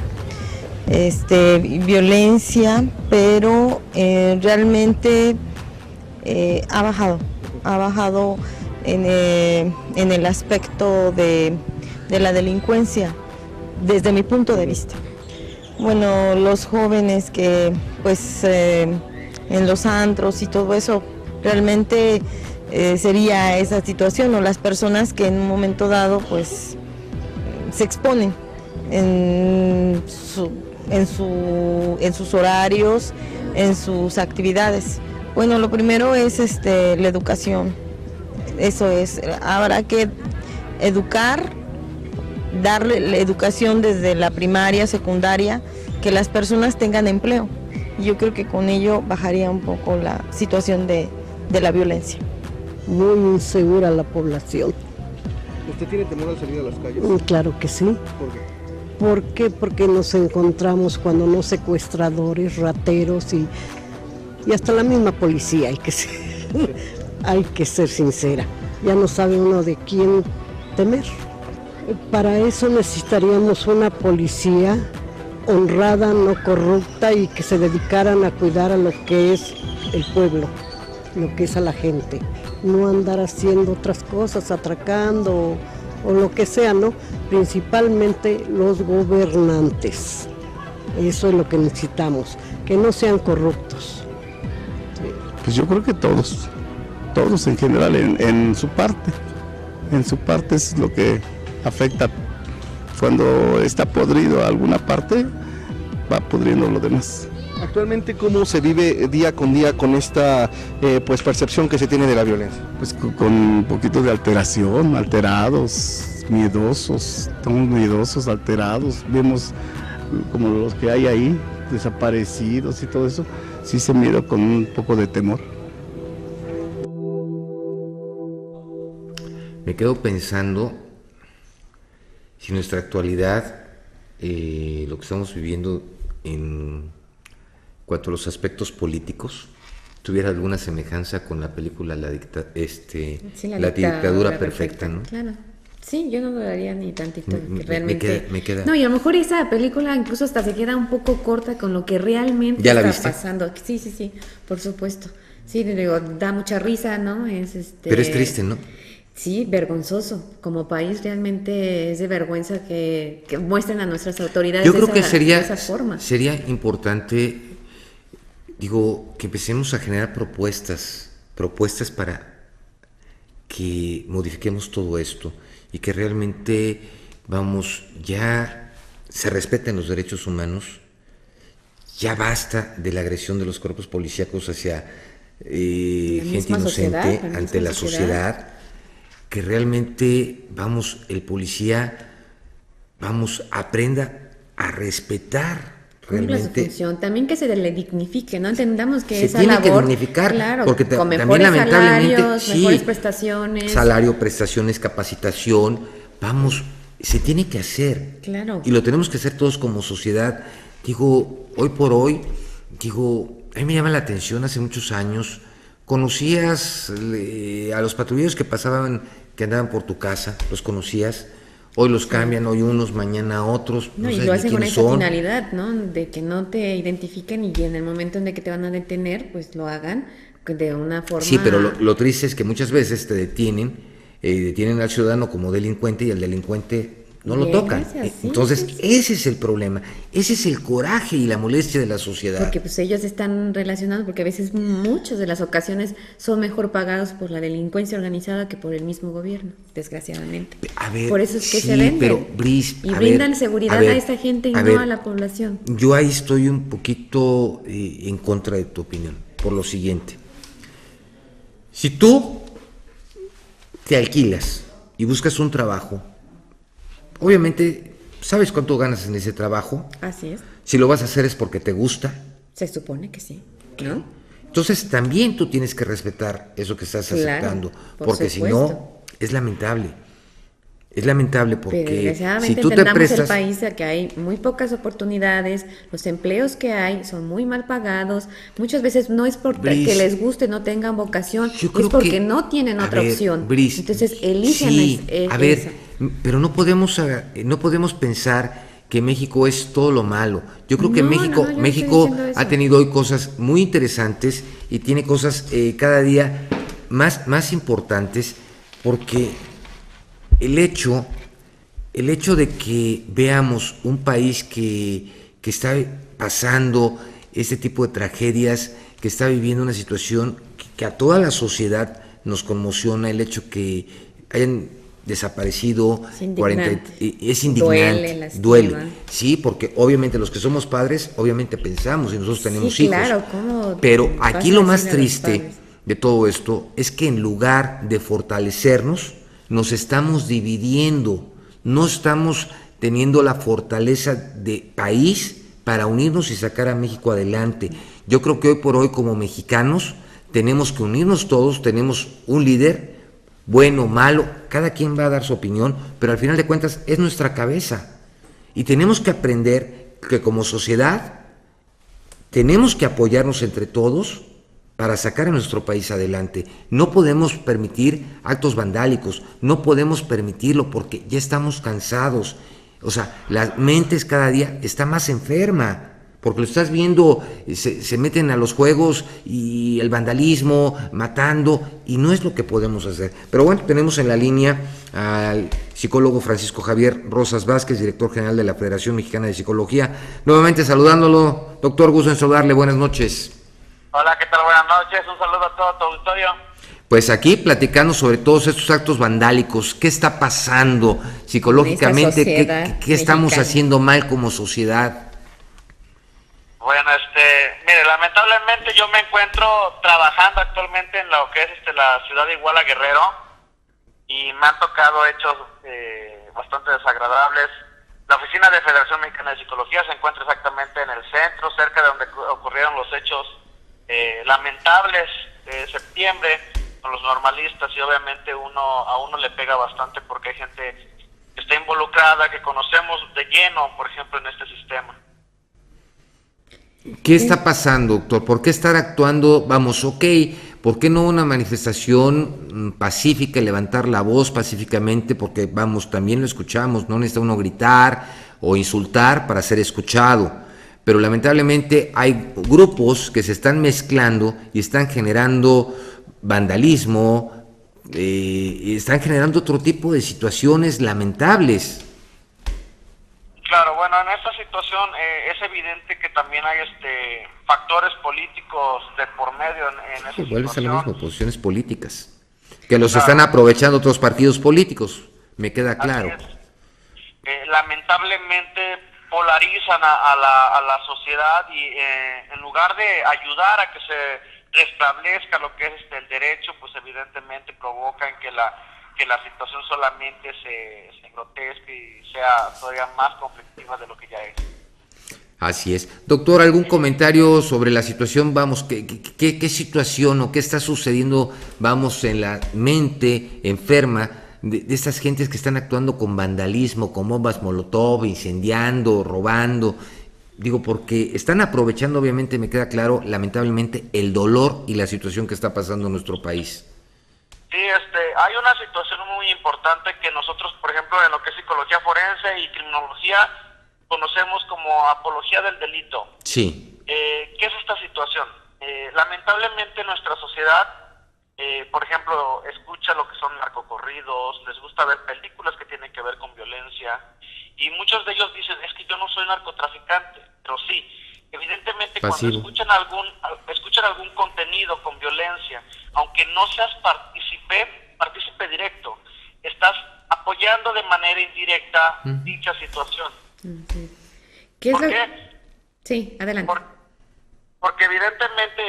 violencia, pero realmente ha bajado en el aspecto de la delincuencia, desde mi punto de vista. Bueno, los jóvenes que pues en los antros y todo eso, realmente sería esa situación, o las personas que en un momento dado pues se exponen en sus horarios, en sus actividades. Bueno, lo primero es la educación. Eso es, habrá que educar, darle la educación desde la primaria, secundaria, que las personas tengan empleo. Yo creo que con ello bajaría un poco la situación de la violencia. Muy insegura la población. ¿Usted tiene temor al salir a las calles? Claro que sí. ¿Por qué? ¿Por qué? Porque nos encontramos cuando no secuestradores, rateros y hasta la misma policía, hay que ser sincera. Ya no sabe uno de quién temer. Para eso necesitaríamos una policía honrada, no corrupta y que se dedicaran a cuidar a lo que es el pueblo, lo que es a la gente. No andar haciendo otras cosas, atracando o lo que sea, ¿no? Principalmente los gobernantes. Eso es lo que necesitamos, que no sean corruptos. Pues yo creo que todos en general, en su parte. En su parte es lo que afecta. Cuando está podrido alguna parte, va pudriendo lo demás. Actualmente, ¿cómo se vive día con día con esta percepción que se tiene de la violencia? Pues con un poquito de alteración, alterados, miedosos, estamos miedosos, alterados, vemos como los que hay ahí, desaparecidos y todo eso, sí se mira con un poco de temor. Me quedo pensando si nuestra actualidad, lo que estamos viviendo en cuanto a los aspectos políticos, tuviera alguna semejanza con la película La dictadura perfecta, ¿no? Claro. Sí, yo no dudaría ni tantito de que Me realmente... queda. No, y a lo mejor esa película incluso hasta se queda un poco corta con lo que realmente ¿Ya la está viste? pasando. Sí, por supuesto. Sí, digo, da mucha risa, ¿no? Pero es triste, ¿no? Sí, vergonzoso. Como país realmente es de vergüenza que muestren a nuestras autoridades Yo creo de que de esa forma. sería importante, que empecemos a generar propuestas para que modifiquemos todo esto y que realmente, ya se respeten los derechos humanos, ya basta de la agresión de los cuerpos policíacos hacia gente inocente ante la sociedad, que realmente, el policía, aprenda a respetar Cumpla su realmente. función. También que se le dignifique, ¿no? Entendamos que Se esa tiene labor, que dignificar, claro, porque con también mejores lamentablemente, salarios, sí, mejores prestaciones. Salario, prestaciones, capacitación, se tiene que hacer. Claro. Y lo tenemos que hacer todos como sociedad. Hoy por hoy, a mí me llama la atención, hace muchos años, conocías a los patrulleros que pasaban que andaban por tu casa, los conocías, hoy los cambian, hoy unos, mañana otros. No, y lo hacen con esa finalidad, ¿no? De que no te identifiquen y en el momento en que te van a detener, pues lo hagan de una forma... Sí, pero lo triste es que muchas veces te detienen al ciudadano como delincuente y al delincuente no lo tocan. Entonces, ese es el problema, ese es el coraje y la molestia de la sociedad. Porque pues ellos están relacionados, porque a veces muchas de las ocasiones son mejor pagados por la delincuencia organizada que por el mismo gobierno, desgraciadamente. A ver, por eso es que sí, se venden pero, Brice, y brindan seguridad a esta gente y no a la población. Yo ahí estoy un poquito en contra de tu opinión, por lo siguiente. Si tú te alquilas y buscas un trabajo, obviamente, ¿sabes cuánto ganas en ese trabajo? Así es. Si lo vas a hacer es porque te gusta. Se supone que sí, ¿no? Entonces también tú tienes que respetar eso que estás aceptando, porque si no, es lamentable. Es lamentable porque pero desgraciadamente si tú te prestas... el país a que hay muy pocas oportunidades, los empleos que hay son muy mal pagados, muchas veces no es porque que les guste, no tengan vocación, es porque no tienen otra opción. Brice, entonces eligen esa. Pero no podemos pensar que México es todo lo malo. Yo creo que México ha tenido hoy cosas muy interesantes y tiene cosas cada día más importantes, porque el hecho de que veamos un país que está pasando este tipo de tragedias, que está viviendo una situación que a toda la sociedad nos conmociona, el hecho que hayan desaparecido, es indignante, duele, sí, porque obviamente los que somos padres, obviamente pensamos y nosotros tenemos hijos, claro, pero aquí lo más triste de todo esto es que en lugar de fortalecernos, nos estamos dividiendo, no estamos teniendo la fortaleza de país para unirnos y sacar a México adelante. Yo creo que hoy por hoy como mexicanos tenemos que unirnos todos, tenemos un líder, bueno, malo, cada quien va a dar su opinión, pero al final de cuentas es nuestra cabeza. Y tenemos que aprender que como sociedad tenemos que apoyarnos entre todos para sacar a nuestro país adelante. No podemos permitir actos vandálicos, no podemos permitirlo porque ya estamos cansados. O sea, las mentes cada día está más enferma, porque lo estás viendo, se meten a los juegos y el vandalismo, matando, y no es lo que podemos hacer. Pero bueno, tenemos en la línea al psicólogo Francisco Javier Rosas Vázquez, director general de la Federación Mexicana de Psicología. Nuevamente saludándolo, doctor, gusto en saludarle, buenas noches. Hola, ¿qué tal? Buenas noches, un saludo a todo tu auditorio. Pues aquí platicando sobre todos estos actos vandálicos, ¿qué está pasando psicológicamente? ¿Qué estamos haciendo mal como sociedad? Bueno, mire, lamentablemente yo me encuentro trabajando actualmente en lo que es la ciudad de Iguala, Guerrero, y me han tocado hechos bastante desagradables. La oficina de Federación Mexicana de Psicología se encuentra exactamente en el centro, cerca de donde ocurrieron los hechos lamentables de septiembre con los normalistas, y obviamente a uno le pega bastante porque hay gente que está involucrada, que conocemos de lleno, por ejemplo, en este sistema. ¿Qué está pasando, doctor? ¿Por qué estar actuando? Vamos, ¿por qué no una manifestación pacífica y levantar la voz pacíficamente? Porque, vamos, también lo escuchamos, no necesita uno gritar o insultar para ser escuchado. Pero lamentablemente hay grupos que se están mezclando y están generando vandalismo, y están generando otro tipo de situaciones lamentables. Claro, bueno, en esta situación es evidente que también hay factores políticos de por medio en esa situación. Vuelves a lo mismo, posiciones políticas, que los están aprovechando otros partidos políticos, me queda claro. Lamentablemente polarizan a la sociedad y en lugar de ayudar a que se restablezca lo que es el derecho, pues evidentemente provocan que la situación solamente se engrotezca y sea todavía más conflictiva de lo que ya es. Así es. Doctor, ¿algún comentario sobre la situación? Vamos, ¿qué situación o qué está sucediendo, vamos, en la mente enferma de estas gentes que están actuando con vandalismo, con bombas molotov, incendiando, robando? Digo, porque están aprovechando, obviamente, me queda claro, lamentablemente, el dolor y la situación que está pasando en nuestro país. Sí, hay una situación muy importante que nosotros, por ejemplo, en lo que es psicología forense y criminología, conocemos como apología del delito. Sí. ¿Qué es esta situación? Lamentablemente nuestra sociedad, por ejemplo, escucha lo que son narcocorridos, les gusta ver películas que tienen que ver con violencia, y muchos de ellos dicen, es que yo no soy narcotraficante, pero sí, evidentemente Pasivo. cuando escuchan algún contenido con violencia, aunque no seas partícipe directo, estás apoyando de manera indirecta dicha situación. ¿Qué es ¿Por lo... qué? Sí, adelante. Porque evidentemente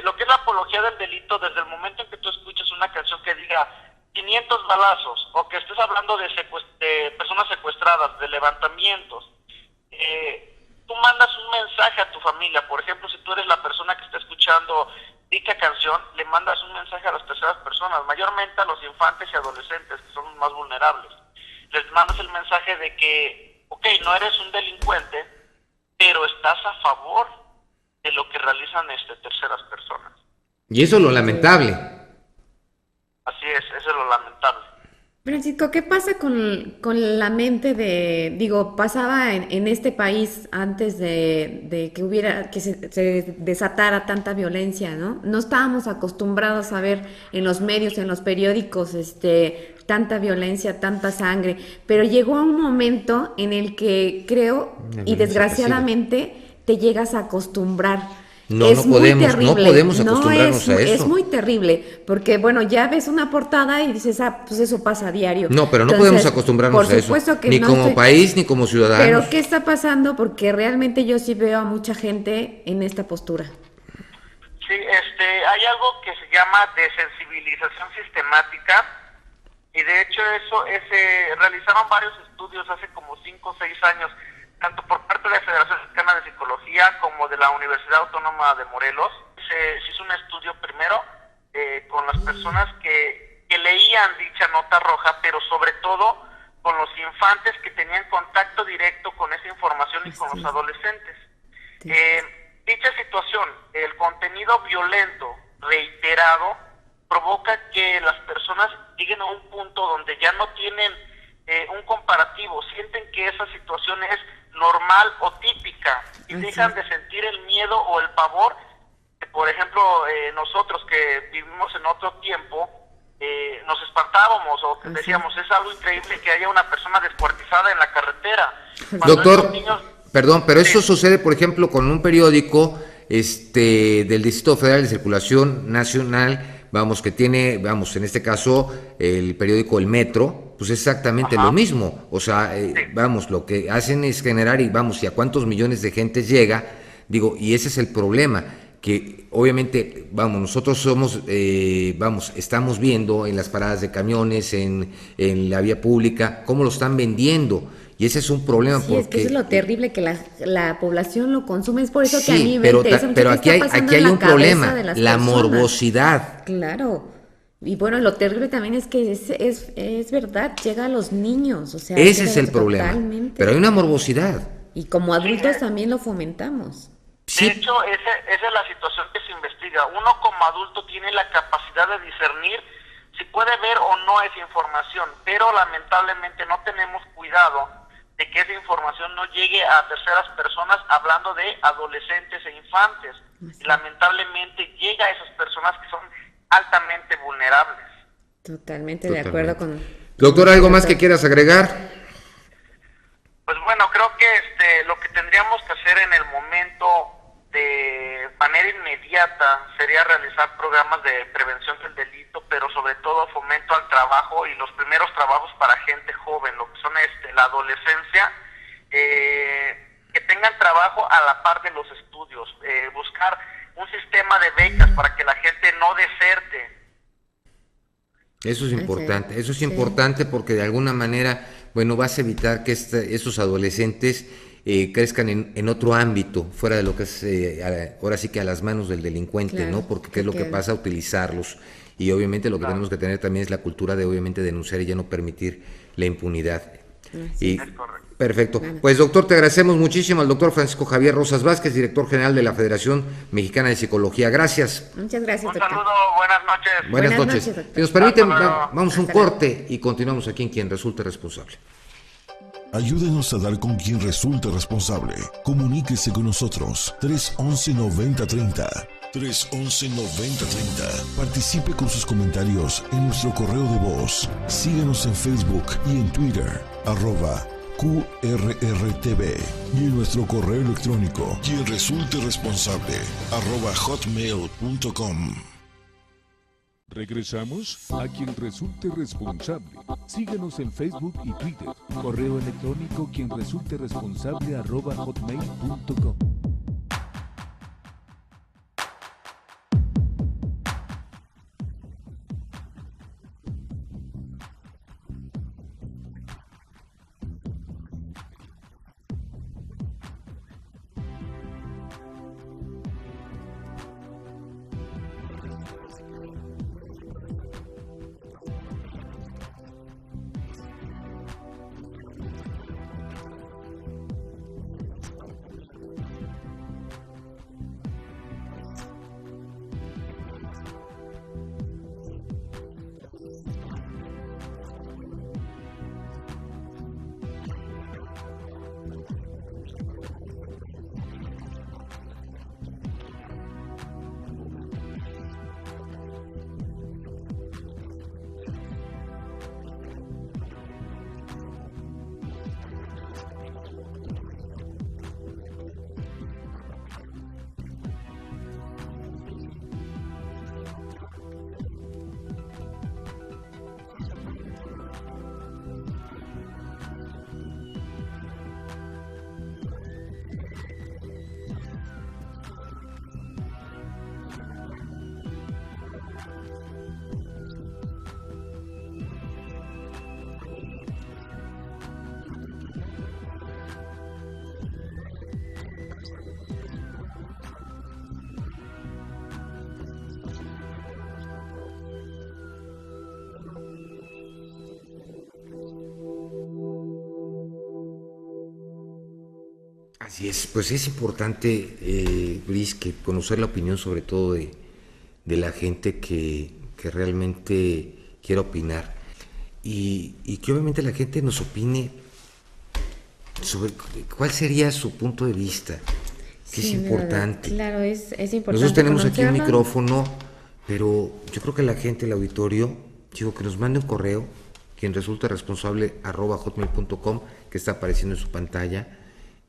lo que es la apología del delito, desde el momento en que tú escuchas una canción que diga 500 balazos, o que estés hablando de personas secuestradas, de levantamientos, tú mandas un mensaje a tu familia. Por ejemplo, si tú eres la persona que está escuchando dicha canción, le mandas un mensaje a las terceras personas, mayormente a los infantes y adolescentes, que son los más vulnerables. Les mandas el mensaje de que, ok, no eres un delincuente, pero estás a favor de lo que realizan terceras personas. Y eso es lo lamentable. Así es, eso es lo lamentable. Francisco, ¿qué pasa con la mente pasaba en este país antes de que se desatara tanta violencia, ¿no? No estábamos acostumbrados a ver en los medios, en los periódicos, tanta violencia, tanta sangre, pero llegó un momento en el que creo, y desgraciadamente, te llegas a acostumbrar. No podemos acostumbrarnos a eso. Es muy terrible, porque bueno, ya ves una portada y dices, pues eso pasa a diario. No, pero no Entonces, podemos acostumbrarnos a eso, que ni no como país, ni como ciudadanos. Pero ¿qué está pasando? Porque realmente yo sí veo a mucha gente en esta postura. Sí, hay algo que se llama desensibilización sistemática, y de hecho eso realizaron varios estudios hace como 5 o 6 años, tanto por parte de la Federación Mexicana de Psicología como de la Universidad Autónoma de Morelos. Se hizo un estudio primero con las personas que leían dicha nota roja, pero sobre todo con los infantes que tenían contacto directo con esa información y con los adolescentes. Dicha situación, el contenido violento reiterado, provoca que las personas lleguen a un punto donde ya no tienen un comparativo, sienten que esa situación es normal o típica y dejan de sentir el miedo o el pavor. Por ejemplo, nosotros que vivimos en otro tiempo, nos espantábamos o decíamos, es algo increíble que haya una persona descuartizada en la carretera. Doctor, perdón, pero eso sucede, por ejemplo, con un periódico del Distrito Federal de Circulación Nacional, que tiene, en este caso, el periódico El Metro, pues es exactamente lo mismo. O sea, lo que hacen es generar, y a cuántos millones de gente llega, y ese es el problema, que obviamente, nosotros somos, estamos viendo en las paradas de camiones, en la vía pública, cómo lo están vendiendo. Y ese es un problema. Sí, porque es que eso es lo terrible, que la población lo consume. Es por eso que a mí me pero interesa. Pero aquí hay un problema, la morbosidad. Claro. Y bueno, lo terrible también es que es verdad, llega a los niños. O sea, ese es el problema. Totalmente. Pero hay una morbosidad. Y como adultos también lo fomentamos. De hecho, esa es la situación que se investiga. Uno como adulto tiene la capacidad de discernir si puede ver o no esa información, pero lamentablemente no tenemos cuidado de que esa información no llegue a terceras personas, hablando de adolescentes e infantes. Y lamentablemente llega a esas personas que son altamente vulnerables. Totalmente de acuerdo con... Doctor, ¿algo más que quieras agregar? Pues bueno, creo que lo que tendríamos que hacer en el momento de manera inmediata sería realizar programas de prevención del delito, pero sobre todo fomento al trabajo y los primeros trabajos para gente joven, lo que son la adolescencia, que tengan trabajo a la par de los estudios, buscar un sistema de becas para que la gente no deserte. Eso es importante, porque de alguna manera, vas a evitar que esos adolescentes crezcan en otro ámbito, fuera de lo que es, ahora sí que a las manos del delincuente, claro, ¿no? Porque ¿qué es lo que pasa? Utilizarlos. Y obviamente lo que tenemos que tener también es la cultura de, obviamente, denunciar y ya no permitir la impunidad. Sí. Perfecto. Pues doctor, te agradecemos muchísimo al doctor Francisco Javier Rosas Vázquez, director general de la Federación Mexicana de Psicología. Gracias. Muchas gracias, doctor. Un saludo, buenas noches. Buenas noches. doctor. Si nos permiten, Hasta luego. vamos a un corte y continuamos aquí en Quien Resulte Responsable. Ayúdenos a dar con quien resulte responsable. Comuníquese con nosotros. 311-9030. 311-9030. Participe con sus comentarios en nuestro correo de voz. Síguenos en Facebook y en Twitter, @QRRTV. Y en nuestro correo electrónico, quien resulte responsable, @hotmail.com. Regresamos a Quien Resulte Responsable. Síguenos en Facebook y Twitter. Correo electrónico quien resulte responsable @hotmail.com. Así es, pues es importante, Brice, que conocer la opinión sobre todo de la gente que realmente quiera opinar y que obviamente la gente nos opine sobre cuál sería su punto de vista, que Sí, es importante. Claro, es importante. Nosotros tenemos aquí un conocerlo. micrófono, pero yo creo que la gente, el auditorio, digo que nos mande un correo, quien resulte responsable @hotmail.com, que está apareciendo en su pantalla,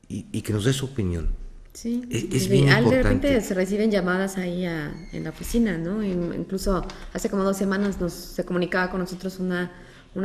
y que nos dé su opinión. Sí, Es bien de importante. repente se reciben llamadas ahí en la oficina, ¿no? Incluso hace como 2 semanas se comunicaba con nosotros una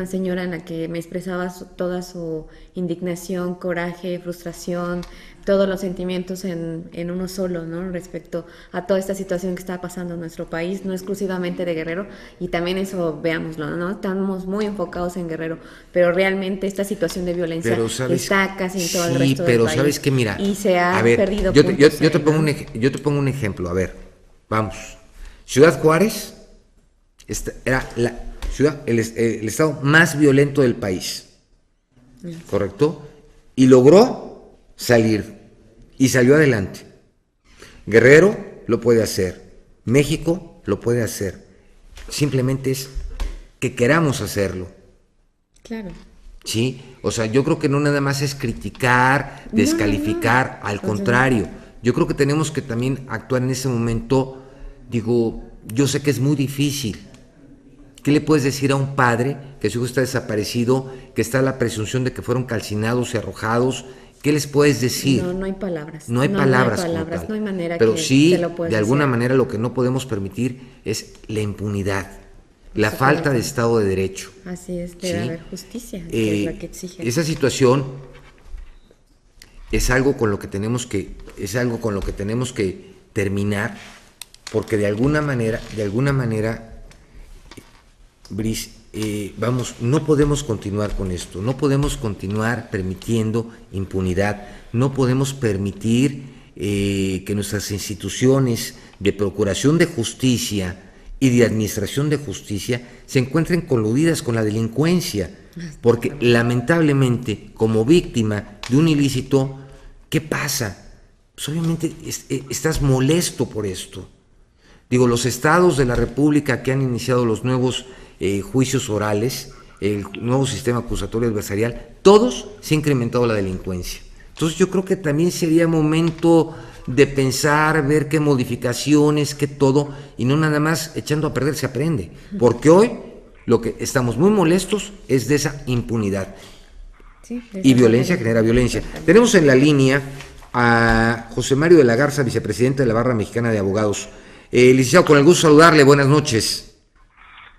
señora en la que me expresaba toda su indignación, coraje, frustración, todos los sentimientos en uno solo, ¿no? Respecto a toda esta situación que está pasando en nuestro país, no exclusivamente de Guerrero, y también eso, veámoslo, ¿no? Estamos muy enfocados en Guerrero, pero realmente esta situación de violencia está casi en todo el resto del país. Sabes que mira, y se ha perdido yo puntos te ahí, pongo ¿no? yo te pongo un ejemplo, a ver, vamos. Ciudad Juárez era el estado más violento del país, ¿correcto? Y logró salir, y salió adelante. Guerrero lo puede hacer, México lo puede hacer, simplemente es que queramos hacerlo. Claro. Sí, o sea, yo creo que no nada más es criticar, descalificar, al contrario, yo creo que tenemos que también actuar en ese momento. Digo, yo sé que es muy difícil. ¿Qué le puedes decir a un padre que su hijo está desaparecido, que está la presunción de que fueron calcinados y arrojados? ¿Qué les puedes decir? No hay palabras. No hay palabras, como tal. No hay manera. Pero que sí, se lo puedas de alguna decir. manera lo que no podemos permitir es la impunidad, la falta de Estado de Derecho. Así es, debe haber justicia, que es lo que exigen. Esa situación es algo con lo que tenemos que terminar, porque de alguna manera, Brice, no podemos continuar con esto, no podemos continuar permitiendo impunidad, no podemos permitir que nuestras instituciones de procuración de justicia y de administración de justicia se encuentren coludidas con la delincuencia. porque lamentablemente como víctima de un ilícito, ¿qué pasa? Pues obviamente estás molesto por esto. Digo, los estados de la República que han iniciado los nuevos juicios orales, el nuevo sistema acusatorio adversarial, todos se ha incrementado la delincuencia. Entonces yo creo que también sería momento de pensar, ver qué modificaciones, qué todo, y no nada más echando a perder se aprende, porque hoy lo que estamos muy molestos es de esa impunidad. Sí, y violencia genera violencia. Tenemos en la línea a José Mario de la Garza, vicepresidente de la Barra Mexicana de Abogados. Licenciado, con el gusto de saludarle, buenas noches.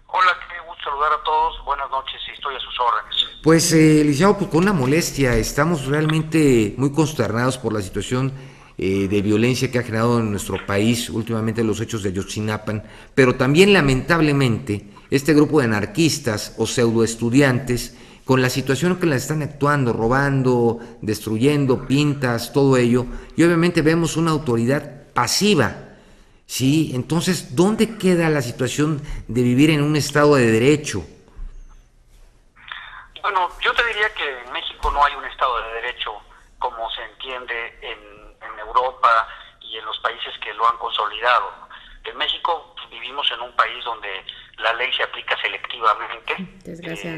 Hola, qué gusto saludar a todos, buenas noches y estoy a sus órdenes. Pues, licenciado, pues con una molestia, estamos realmente muy consternados por la situación de violencia que ha generado en nuestro país últimamente los hechos de Ayotzinapa, pero también lamentablemente este grupo de anarquistas o pseudoestudiantes con la situación que la están actuando, robando, destruyendo pintas, todo ello, y obviamente vemos una autoridad pasiva. Sí, entonces, ¿dónde queda la situación de vivir en un Estado de Derecho? Bueno, yo te diría que en México no hay un Estado de Derecho como se entiende en Europa y en los países que lo han consolidado. En México pues, vivimos en un país donde la ley se aplica selectivamente,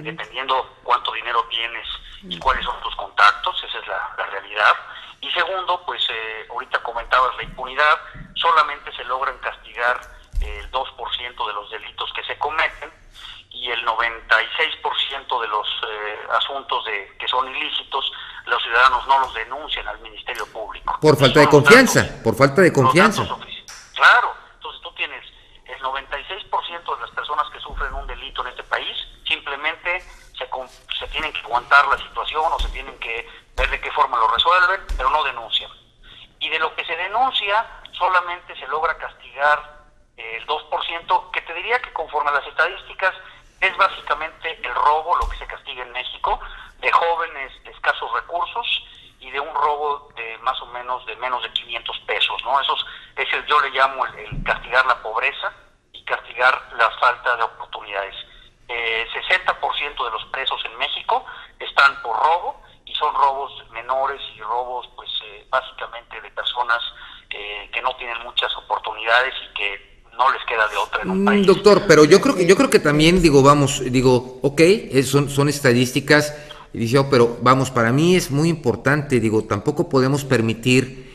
dependiendo cuánto dinero tienes y cuáles son tus contactos, esa es la realidad. Y segundo, pues ahorita comentabas la impunidad, solamente se logran castigar el 2% de los delitos que se cometen y el 96% de los asuntos que son ilícitos, los ciudadanos no los denuncian al Ministerio Público. Por falta de confianza, por falta de confianza. Claro, entonces tú tienes el 96% de las personas que sufren un delito en este país, simplemente se tienen que aguantar la situación o se tienen que ver de qué forma lo resuelven, pero no denuncian. Y de lo que se denuncia, solamente se logra castigar el 2%, que te diría que conforme a las estadísticas, es básicamente el robo, lo que se castiga en México, de jóvenes de escasos recursos y de un robo de más o menos de menos de 500 pesos, ¿no? Eso es yo le llamo el castigar la pobreza y castigar la falta de oportunidades. 60% de los presos en México están por robo y son robos menores y robos pues básicamente de personas que no tienen muchas oportunidades y que no les queda de otra en un país. Doctor, pero yo creo que también son estadísticas, pero vamos, para mí es muy importante, tampoco podemos permitir,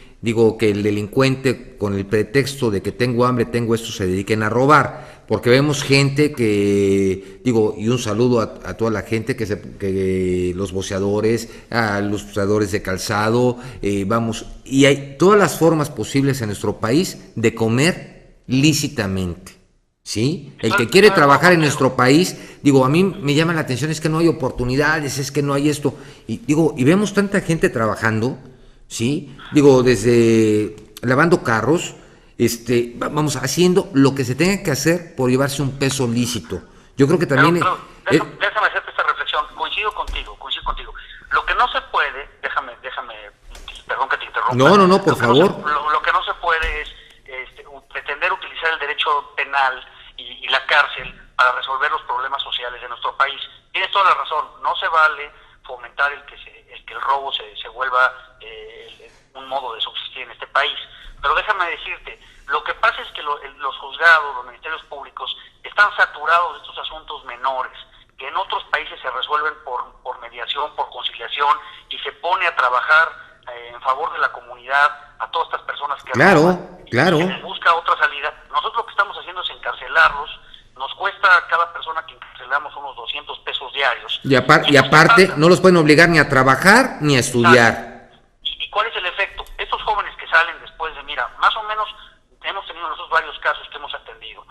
que el delincuente con el pretexto de que tengo hambre, tengo esto, se dediquen a robar, porque vemos gente que, y un saludo a toda la gente que los boceadores, a los usadores de calzado, y hay todas las formas posibles en nuestro país de comer lícitamente, ¿sí? El que quiere trabajar en nuestro país, a mí me llama la atención, es que no hay oportunidades, es que no hay esto, y vemos tanta gente trabajando, ¿sí? Desde lavando carros, haciendo lo que se tenga que hacer por llevarse un peso lícito. Yo creo que también... Déjame hacerte esta reflexión, coincido contigo. Lo que no se puede, déjame, perdón que te interrumpa. No, por favor. Lo que no se puede es pretender utilizar el derecho penal y la cárcel para resolver los problemas sociales de nuestro país. Tienes toda la razón, no se vale fomentar el que el robo se vuelva un modo de subsistir en este país. Pero déjame decirte, lo que pasa es que los juzgados, los ministerios públicos, están saturados de estos asuntos menores, que en otros países se resuelven por mediación, por conciliación, y se pone a trabajar en favor de la comunidad a todas estas personas que claro. Y busca otra salida. Nosotros lo que estamos haciendo es encarcelarlos. Nos cuesta a cada persona que encarcelamos unos 200 pesos diarios. Y aparte, no los pueden obligar ni a trabajar ni a estudiar. ¿Y cuál es el efecto? Estos jóvenes que salen después de, más o menos, hemos tenido nosotros varios casos que hemos atendido.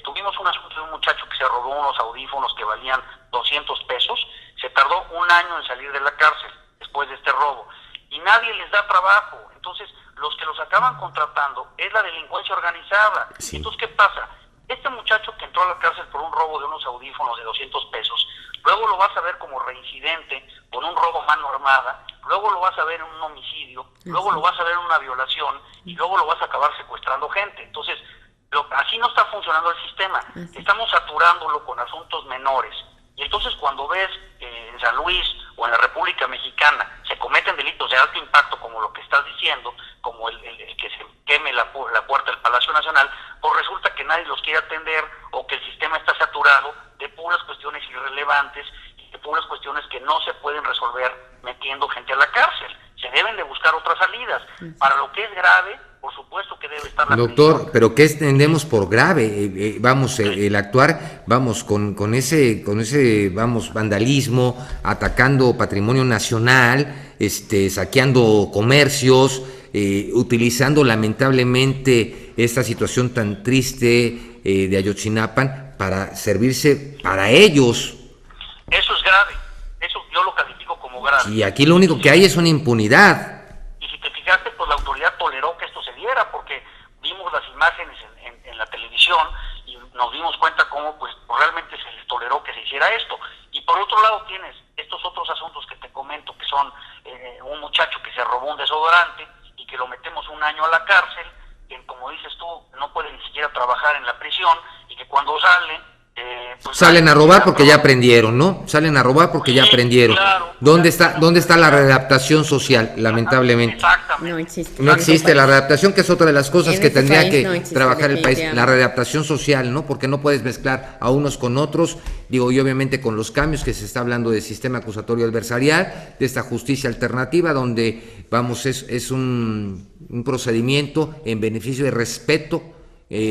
Tuvimos un asunto de un muchacho que se robó unos audífonos que valían 200 pesos. Se tardó un año en salir de la cárcel después de este robo. Y nadie les da trabajo. Entonces, los que los acaban contratando es la delincuencia organizada. Sí. Entonces, ¿qué pasa? Este muchacho que entró a la cárcel por un robo de unos audífonos de 200 pesos, luego lo vas a ver como reincidente por un robo a mano armada, luego lo vas a ver en un homicidio, luego lo vas a ver en una violación y luego lo vas a acabar secuestrando gente. Entonces, así no está funcionando el sistema. Estamos saturándolo con asuntos menores Y entonces cuando ves en San Luis o en la República Mexicana se cometen delitos de alto impacto como lo que estás diciendo, como el que se queme la puerta del Palacio Nacional, pues resulta que nadie los quiere atender o que el sistema está saturado de puras cuestiones irrelevantes y de puras cuestiones que no se pueden resolver metiendo gente a la cárcel. Se deben de buscar otras salidas. Para lo que es grave, por supuesto que debe estar la Doctor, prisión. pero ¿qué entendemos por grave? Vamos, el actuar, vamos, con ese, vamos, vandalismo, atacando patrimonio nacional, saqueando comercios, utilizando lamentablemente esta situación tan triste de Ayotzinapan para servirse para ellos. Eso es grave. Eso yo lo califico como grave. Y aquí lo único que hay es una impunidad. Y si te fijaste, pues la autoridad toleró que esto se diera, porque vimos las imágenes en la televisión y nos dimos cuenta cómo pues realmente se les toleró que se hiciera esto. Y por otro lado tienes estos otros asuntos que te comento, que son un muchacho que se robó un desodorante y que lo metemos 1 año a la cárcel, que como dices tú, no puede ni siquiera trabajar en la prisión, y que cuando sale... pues Salen a robar porque ya aprendieron, ¿no? Salen a robar porque ya aprendieron. Claro, ¿Dónde está la readaptación social? Lamentablemente. Exactamente. No existe. La readaptación, que es otra de las cosas En que este tendría país que no existe, trabajar el país. La definitivamente. readaptación social, ¿no? Porque no puedes mezclar a unos con otros. Digo, y obviamente con los cambios que se está hablando del sistema acusatorio adversarial, de esta justicia alternativa, donde, vamos, es un procedimiento en beneficio de respeto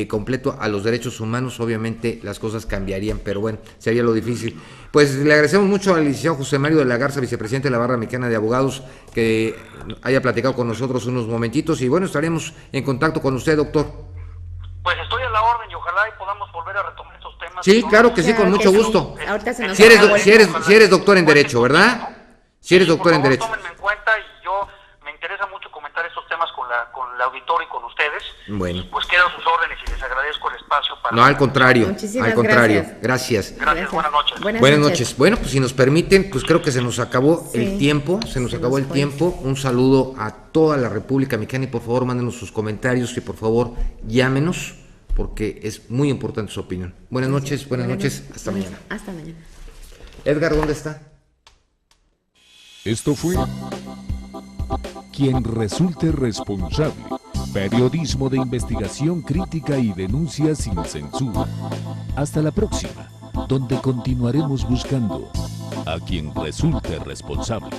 completo a los derechos humanos. Obviamente las cosas cambiarían, pero bueno, sería lo difícil. Pues le agradecemos mucho al licenciado José Mario de la Garza, vicepresidente de la Barra Mexicana de Abogados, que haya platicado con nosotros unos momentitos, y bueno, estaremos en contacto con usted, doctor. Pues estoy a la orden y ojalá y podamos volver a retomar estos temas. Sí, claro que sí, con mucho gusto. Ahorita se nos Si eres doctor en Derecho, ¿verdad? Si eres doctor en Derecho. Tómenme en cuenta, y yo me interesa mucho comentar estos temas con el auditorio y con ustedes. Bueno. Pues quedo a sus órdenes y les agradezco el espacio para... No, al contrario. Muchísimas Al contrario. gracias. Gracias. Buenas noches. Buenas noches. Bueno, pues si nos permiten, pues creo que se nos acabó Sí, el tiempo, se nos acabó el fue. tiempo. Un saludo a toda la República Mexicana, y por favor mándenos sus comentarios y por favor llámenos, porque es muy importante su opinión. Buenas noches, hasta mañana. Hasta mañana. Edgar, ¿dónde está? Esto fue Quien Resulte Responsable. Periodismo de investigación, crítica y denuncia sin censura. Hasta la próxima, donde continuaremos buscando a quien resulte responsable.